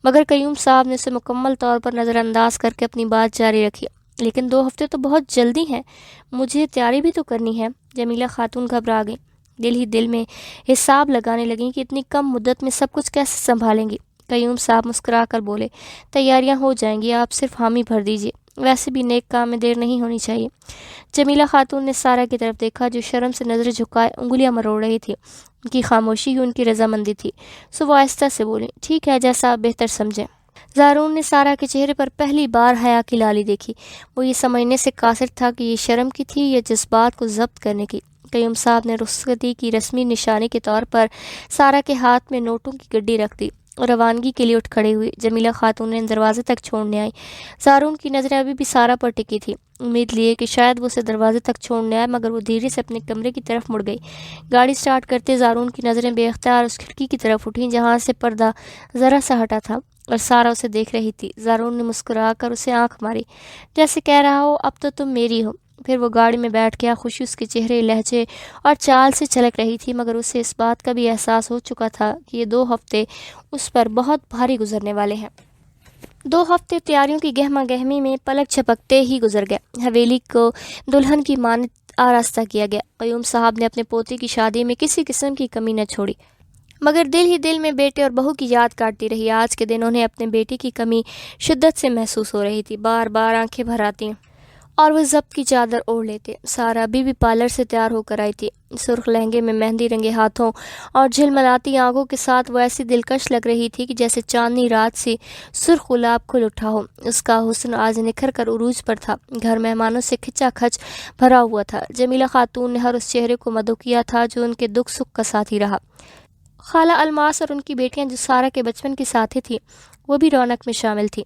A: مگر قیوم صاحب نے اسے مکمل طور پر نظر انداز کر کے اپنی بات جاری رکھی۔ لیکن 2 ہفتے تو بہت جلدی ہیں، مجھے تیاری بھی تو کرنی ہے۔ جمیلہ خاتون گھبرا گئی، دل ہی دل میں حساب لگانے لگیں کہ اتنی کم مدت میں سب کچھ کیسے سنبھالیں گی۔ قیوم صاحب مسکرا کر بولے، تیاریاں ہو جائیں گی، آپ صرف حامی بھر دیجیے، ویسے بھی نیک کام میں دیر نہیں ہونی چاہیے۔ جمیلہ خاتون نے سارا کی طرف دیکھا، جو شرم سے نظر جھکائے انگلیاں مروڑ رہی تھی۔ ان کی خاموشی ہی ان کی رضامندی تھی، سو وہ آہستہ سے بولی، ٹھیک ہے، جیسا آپ بہتر سمجھیں۔ زارون نے سارا کے چہرے پر پہلی بار حیا کی لالی دیکھی۔ وہ یہ سمجھنے سے قاصر تھا کہ یہ شرم کی تھی یا جذبات کو ضبط کرنے کی۔ قیوم صاحب نے رخصتی کی رسمی نشانی کے طور پر سارا کے ہاتھ میں نوٹوں کی گڈی رکھ دی اور روانگی کے لیے اٹھ کھڑے ہوئے۔ جمیلہ خاتون نے دروازے تک چھوڑنے آئی۔ زارون کی نظریں ابھی بھی سارا پر ٹکی تھی، امید لیے کہ شاید وہ اسے دروازے تک چھوڑنے آئے، مگر وہ دھیرے سے اپنے کمرے کی طرف مڑ گئی۔ گاڑی سٹارٹ کرتے زارون کی نظریں بے اختیار اس کھڑکی کی طرف اٹھیں جہاں سے پردہ ذرا سا ہٹا تھا اور سارا اسے دیکھ رہی تھی۔ زارون نے مسکرا کر اسے آنکھ ماری، جیسے کہہ رہا ہو اب تو تم میری ہو۔ پھر وہ گاڑی میں بیٹھ گیا۔ خوشی اس کے چہرے، لہجے اور چال سے چھلک رہی تھی، مگر اسے اس بات کا بھی احساس ہو چکا تھا کہ یہ 2 ہفتے اس پر بہت بھاری گزرنے والے ہیں۔ 2 ہفتے تیاریوں کی گہما گہمی میں پلک جھپکتے ہی گزر گئے۔ حویلی کو دلہن کی مانند آراستہ کیا گیا۔ قیوم صاحب نے اپنے پوتے کی شادی میں کسی قسم کی کمی نہ چھوڑی، مگر دل ہی دل میں بیٹے اور بہو کی یاد کاٹتی رہی۔ آج کے دن انہیں اپنے بیٹے کی کمی شدت سے محسوس ہو رہی تھی۔ بار بار آنکھیں بھر آتی اور وہ ضبط کی چادر اوڑھ لیتے۔ سارا ابھی بھی پارلر سے تیار ہو کر آئی تھی، سرخ لہنگے میں مہندی رنگے ہاتھوں اور جھلملاتی آنکھوں کے ساتھ وہ ایسی دلکش لگ رہی تھی کہ جیسے چاندنی رات سے سرخ گلاب کھل اٹھا ہو۔ اس کا حسن آج نکھر کر عروج پر تھا۔ گھر مہمانوں سے کھچا کھچ بھرا ہوا تھا۔ جمیلہ خاتون نے ہر اس چہرے کو مدعو کیا تھا جو ان کے دکھ سکھ کا ساتھی رہا۔ خالہ الماس اور ان کی بیٹیاں جو سارا کے بچپن کی ساتھی تھیں، وہ بھی رونق میں شامل تھیں۔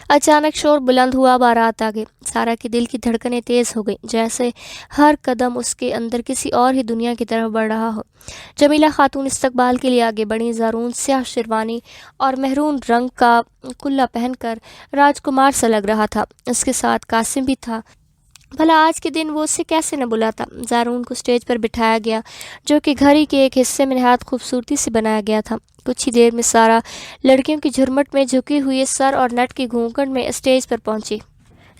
A: اچانک شور بلند ہوا، بارات آ گئی۔ سارا کے دل کی دھڑکنیں تیز ہو گئیں، جیسے ہر قدم اس کے اندر کسی اور ہی دنیا کی طرف بڑھ رہا ہو۔ جمیلہ خاتون استقبال کے لیے آگے بڑھیں۔ زارون سیاہ شیروانی اور مہرون رنگ کا کلا پہن کر راجکمار سا لگ رہا تھا۔ اس کے ساتھ قاسم بھی تھا، بھلا آج کے دن وہ اسے کیسے نہ بلاتا۔ زارون کو اسٹیج پر بٹھایا گیا جو کہ گھڑی کے ایک حصے میں نہایت خوبصورتی سے بنایا گیا تھا۔ کچھ ہی دیر میں سارا لڑکیوں کی جھرمٹ میں جھکے ہوئے سر اور نٹ کی گھونگھٹ میں اسٹیج پر پہنچی۔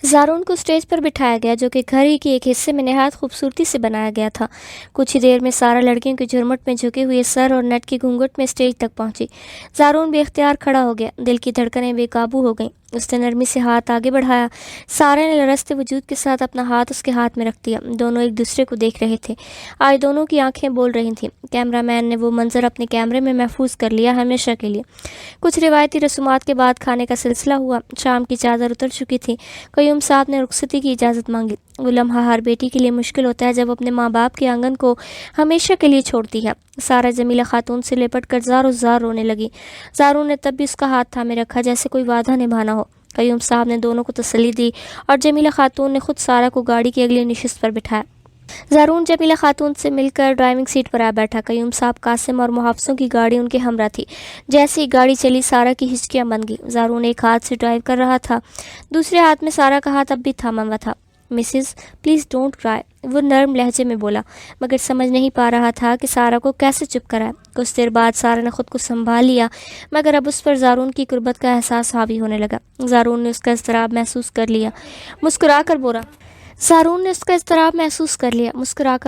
A: زارون کو اسٹیج پر بٹھایا گیا جو کہ گھڑی کے ایک حصے میں نہایت خوبصورتی سے بنایا گیا تھا۔ کچھ ہی دیر میں سارا لڑکیوں کی جھرمٹ میں جھکے ہوئے سر اور نٹ کی گھونگھٹ میں اسٹیج تک پہنچی۔ زارون بے اختیار کھڑا ہو گیا، دل کی دھڑکنیں بے قابو ہو گئیں۔ اس نے نرمی سے ہاتھ آگے بڑھایا۔ سارا نے لرزتے وجود کے ساتھ اپنا ہاتھ اس کے ہاتھ میں رکھ دیا۔ دونوں ایک دوسرے کو دیکھ رہے تھے، آج دونوں کی آنکھیں بول رہی تھیں۔ کیمرہ مین نے وہ منظر اپنے کیمرے میں محفوظ کر لیا ہمیشہ کے لیے۔ کچھ روایتی رسومات کے بعد کھانے کا سلسلہ ہوا۔ شام کی چادر اتر چکی تھی۔ قیوم صاحب نے رخصتی کی اجازت مانگی۔ وہ لمحہ ہر بیٹی کے لیے مشکل ہوتا ہے جب اپنے ماں باپ کے آنگن کو ہمیشہ کے لیے چھوڑتی ہے۔ سارا جمیلہ خاتون سے لپٹ کر زار و زار رونے لگی۔ زارون نے تب بھی اس کا ہاتھ تھامے رکھا جیسے کوئی وعدہ نبھانا ہو۔ قیوم صاحب نے دونوں کو تسلی دی اور جمیلہ خاتون نے خود سارا کو گاڑی کی اگلی نشست پر بٹھایا۔ زارون جمیلہ خاتون سے مل کر ڈرائیونگ سیٹ پر آ بیٹھا۔ قیوم صاحب، قاسم اور محافظوں کی گاڑی ان کے ہمراہ تھی۔ جیسے ہی گاڑی چلی سارا کی ہچکیاں بن گئی۔ زارون ایک ہاتھ سے ڈرائیو کر رہا تھا، دوسرے ہاتھ میں سارا کا ہاتھ اب بھی تھاما ہوا تھا۔ مسز پلیز ڈونٹ کرائی، وہ نرم لہجے میں بولا، مگر سمجھ نہیں پا رہا تھا کہ سارا کو کیسے چپ کرائے۔ کچھ دیر بعد سارا نے خود کو سنبھال لیا، مگر اب اس پر زارون کی قربت کا احساس حاوی ہونے لگا۔ زارون نے اس کا اضطراب محسوس کر لیا، مسکرا کر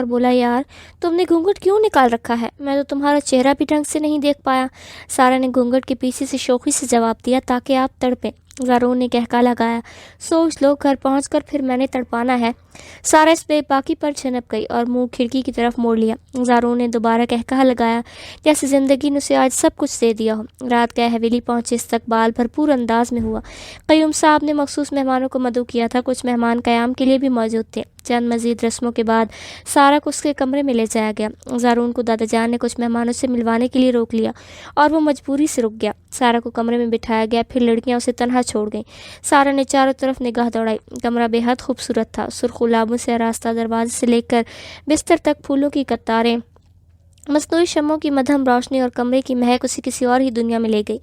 A: بولا، یار تم نے گھونگھٹ کیوں نکال رکھا ہے؟ میں تو تمہارا چہرہ بھی ڈھنگ سے نہیں دیکھ پایا۔ سارا نے گھونگھٹ کے پیچھے سے شوخی سے جواب دیا، تاکہ آپ تڑپیں۔ زارون نے کہکا لگایا، سوچ لو گھر پہنچ کر پھر میں نے تڑپانا ہے۔ سارا اس بے باکی پر چھنپ گئی اور منہ کھڑکی کی طرف موڑ لیا۔ زارون نے دوبارہ کہکا لگایا، جیسے زندگی نے اسے آج سب کچھ دے دیا ہو۔ رات کا حویلی پہنچے استقبال بھرپور انداز میں ہوا۔ قیوم صاحب نے مخصوص مہمانوں کو مدعو کیا تھا، کچھ مہمان قیام کے لیے بھی موجود تھے۔ چند مزید رسموں کے بعد سارا کو اس کے کمرے میں لے جایا گیا۔ زارون کو دادا جان نے کچھ مہمانوں سے ملوانے کے لیے روک لیا اور وہ مجبوری سے رک گیا۔ سارا کو کمرے میں بٹھایا گیا، پھر لڑکیاں اسے تنہا چھوڑ گئیں۔ سارا نے چاروں طرف نگاہ دوڑائی۔ کمرہ بے حد خوبصورت تھا، سرخ گلابوں سے آراستہ، دروازے سے لے کر بستر تک پھولوں کی قطاریں، مصنوعی شمعوں کی مدھم روشنی اور کمرے کی مہک اسے کسی اور ہی دنیا میں لے گئی۔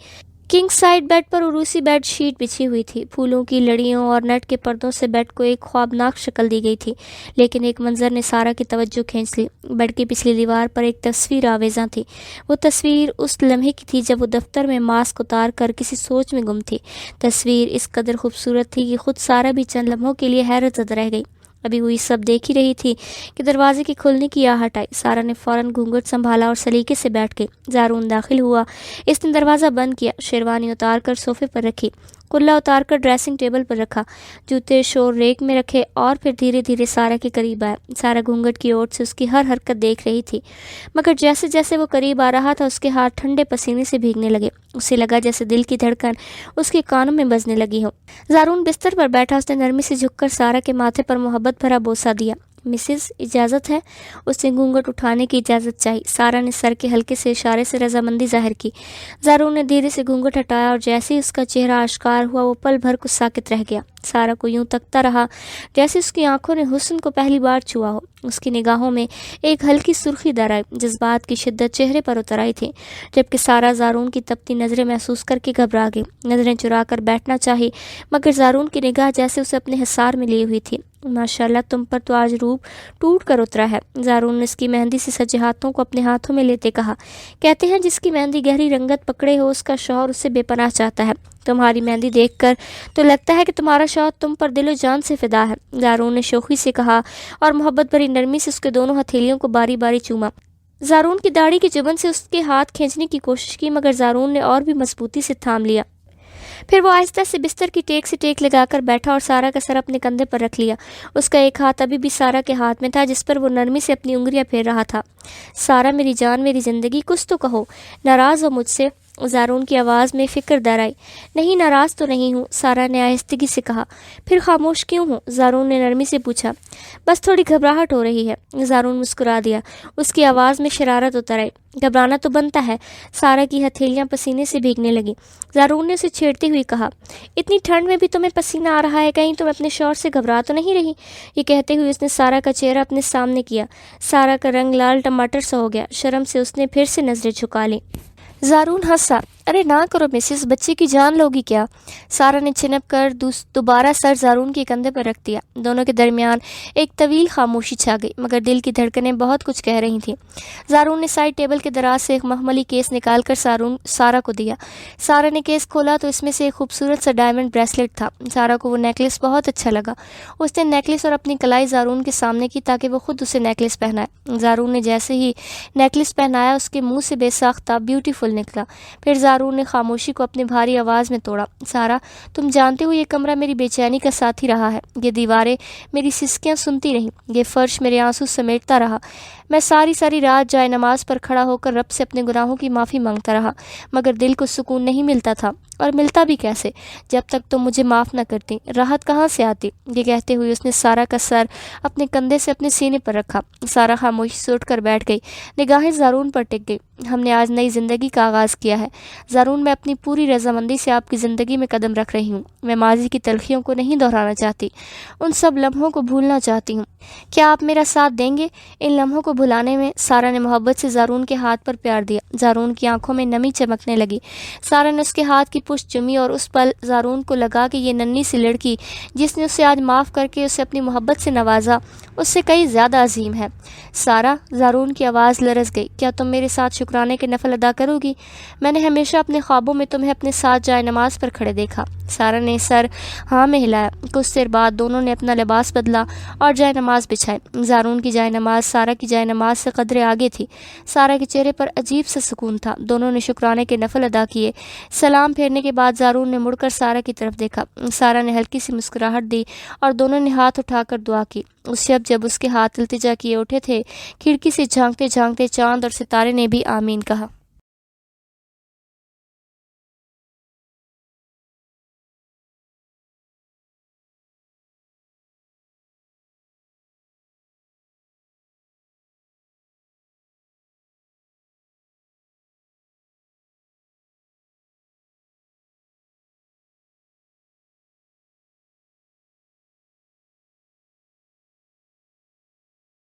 A: کنگ سائڈ بیڈ پر عروسی بیڈ شیٹ بچھی ہوئی تھی۔ پھولوں کی لڑیوں اور نیٹ کے پردوں سے بیڈ کو ایک خوابناک شکل دی گئی تھی، لیکن ایک منظر نے سارا کی توجہ کھینچ لی۔ بیڈ کی پچھلی دیوار پر ایک تصویر آویزاں تھی۔ وہ تصویر اس لمحے کی تھی جب وہ دفتر میں ماسک اتار کر کسی سوچ میں گم تھی۔ تصویر اس قدر خوبصورت تھی کہ خود سارا بھی چند لمحوں کے لیے حیرت زدہ رہ گئی۔ ابھی ہوئی سب دیکھ ہی رہی تھی کہ دروازے کے کھلنے کی آہٹ آئی۔ سارا نے فوراً گھونگھٹ سنبھالا اور سلیقے سے بیٹھ گئی۔ زارون داخل ہوا۔ اس نے دروازہ بند کیا، شیروانی اتار کر صوفے پر رکھی، کلا اتار کر ڈریسنگ ٹیبل پر رکھا، جوتے شور ریک میں رکھے اور پھر دھیرے دھیرے سارا کے قریب آیا۔ سارا گھونگھٹ کی اوٹ سے اس کی ہر حرکت دیکھ رہی تھی، مگر جیسے جیسے وہ قریب آ رہا تھا اس کے ہاتھ ٹھنڈے پسینے سے بھیگنے لگے۔ اسے لگا جیسے دل کی دھڑکن اس کے کانوں میں بجنے لگی ہو۔ زارون بستر پر بیٹھا، اس نے نرمی سے جھک کر سارا کے ماتھے پر محبت بھرا بوسہ دیا۔ مسز اجازت ہے؟ اس نے گھونگھٹ اٹھانے کی اجازت چاہی۔ سارا نے سر کے ہلکے سے اشارے سے رضامندی ظاہر کی۔ زارون نے دھیرے سے گھونگھٹ ہٹایا اور جیسے ہی اس کا چہرہ آشکار ہوا وہ پل بھر کچھ ساکت رہ گیا۔ سارا کو یوں تکتا رہا جیسے اس کی آنکھوں نے حسن کو پہلی بار چھوا ہو۔ اس کی نگاہوں میں ایک ہلکی سرخی در آئی، جذبات کی شدت چہرے پر اتر آئی تھی، جبکہ سارا زارون کی تپتی نظریں محسوس کر کے گھبرا گئی۔ نظریں چرا کر بیٹھنا چاہی، مگر زارون کی نگاہ جیسے اسے اپنے حصار میں لیے ہوئی تھی۔ ماشاءاللہ تم پر تو آج روپ ٹوٹ کر اترا ہے، زارون نے اس کی مہندی سے سجے ہاتھوں کو اپنے ہاتھوں میں لیتے کہا۔ کہتے ہیں جس کی مہندی گہری رنگت پکڑے ہو اس کا شوہر اسے بے پناہ چاہتا ہے۔ تمہاری مہندی دیکھ کر تو لگتا ہے کہ تمہارا شوہر تم پر دل و جان سے فدا ہے، زارون نے شوخی سے کہا اور محبت بھری نرمی سے اس کے دونوں ہتھیلیوں کو باری باری چوما۔ زارون کی داڑھی کی جبن سے اس کے ہاتھ کھینچنے کی کوشش کی، مگر زارون نے اور بھی مضبوطی سے تھام لیا۔ پھر وہ آہستہ سے بستر کی ٹیک سے ٹیک لگا کر بیٹھا اور سارا کا سر اپنے کندھے پر رکھ لیا۔ اس کا ایک ہاتھ ابھی بھی سارا کے ہاتھ میں تھا جس پر وہ نرمی سے اپنی انگلیاں پھیر رہا تھا۔ سارا میری جان، میری زندگی، کچھ تو کہو، ناراض ہو مجھ سے؟ زارون کی آواز میں فکر در آئی۔ نہیں، ناراض تو نہیں ہوں، سارا نے آہستگی سے کہا۔ پھر خاموش کیوں ہوں؟ زارون نے نرمی سے پوچھا۔ بس تھوڑی گھبراہٹ ہو رہی ہے، زارون مسکرا دیا۔ اس کی آواز میں شرارت اتر آئی۔ گھبرانا تو بنتا ہے۔ سارا کی ہتھیلیاں پسینے سے بھیگنے لگیں۔ زارون نے اسے چھیڑتے ہوئے کہا، اتنی ٹھنڈ میں بھی تمہیں پسینہ آ رہا ہے، کہیں تم اپنے شوہر سے گھبرا تو نہیں رہی؟ یہ کہتے ہوئے اس نے سارا کا چہرہ اپنے سامنے کیا۔ سارا کا رنگ لال ٹماٹر سا ہو گیا، شرم سے اس نے پھر سے نظریں جھکا لیں۔ زارون ہنسا، ارے نہ کرو مسز، بچے کی جان لوگی کیا؟ سارا نے چھنپ کر دوبارہ سر زارون کے کندھے پر رکھ دیا۔ دونوں کے درمیان ایک طویل خاموشی چھا گئی، مگر دل کی دھڑکنیں بہت کچھ کہہ رہی تھیں۔ زارون نے سائڈ ٹیبل کے دراز سے ایک مخملی کیس نکال کر سارا کو دیا۔ سارا نے کیس کھولا تو اس میں سے ایک خوبصورت سا ڈائمنڈ بریسلٹ تھا۔ سارا کو وہ نیکلس بہت اچھا لگا۔ اس نے نیکلس اور اپنی کلائی زارون کے سامنے کی تاکہ وہ خود اسے نیکلس پہنائے۔ زارون نے جیسے ہی نیکلس پہنایا اس کے منہ سے بے ساختہ بیوٹیفل نکلا۔ پھر زارون نے خاموشی کو اپنی بھاری آواز میں توڑا۔ سارا، تم جانتے ہو یہ کمرہ میری بے چینی کا ساتھی رہا ہے۔ یہ دیواریں میری سسکیاں سنتی رہیں، یہ فرش میرے آنسو سمیٹتا رہا۔ میں ساری رات جائے نماز پر کھڑا ہو کر رب سے اپنے گناہوں کی معافی مانگتا رہا، مگر دل کو سکون نہیں ملتا تھا، اور ملتا بھی کیسے جب تک تم مجھے معاف نہ کرتی، راحت کہاں سے آتی؟ یہ کہتے ہوئے اس نے سارا کا سر اپنے کندھے سے اپنے سینے پر رکھا۔ سارا خاموشی سے اٹھ کر بیٹھ گئی، نگاہیں زارون پر ٹک گئی۔ ہم نے آج نئی زندگی کا آغاز کیا ہے زارون، میں اپنی پوری رضامندی سے آپ کی زندگی میں قدم رکھ رہی ہوں۔ میں ماضی کی تلخیوں کو نہیں دہرانا چاہتی، ان سب لمحوں کو بھولنا چاہتی ہوں۔ کیا آپ میرا ساتھ دیں گے ان لمحوں کو بھلانے میں؟ سارا نے محبت سے زارون کے ہاتھ پر پیار دیا۔ زارون کی آنکھوں میں نمی چمکنے لگی۔ سارا نے اس کے ہاتھ کی پشت چومی، اور اس پل زارون کو لگا کہ یہ ننھی سی لڑکی جس نے اسے آج معاف کر کے اسے اپنی محبت سے نوازا، اس سے کئی زیادہ عظیم ہے۔ سارا، زارون کی آواز لرز گئی، کیا تم میرے ساتھ شکرانے کے نفل ادا کرو گی؟ میں نے ہمیشہ اپنے خوابوں میں تمہیں اپنے ساتھ جائے نماز پر کھڑے دیکھا۔ سارا نے سر ہاں میں ہلایا۔ کچھ دیر بعد دونوں نے اپنا لباس بدلا اور جائے نماز بچھائی۔ زارون کی جائے نماز سارا کی جائے نماز سے قدرے آگے تھی۔ سارا کے چہرے پر عجیب سا سکون تھا۔ دونوں نے شکرانے کے نفل ادا کیے۔ سلام پھیرنے کے بعد زارون نے مڑ کر سارا کی طرف دیکھا۔ سارا نے ہلکی سی مسکراہٹ دی اور دونوں نے ہاتھ اٹھا کر دعا کی۔ اس شب جب اس کے ہاتھ التجا کیے اٹھے تھے، کھڑکی سے جھانکتے جھانکتے چاند اور ستارے نے بھی آمین کہا۔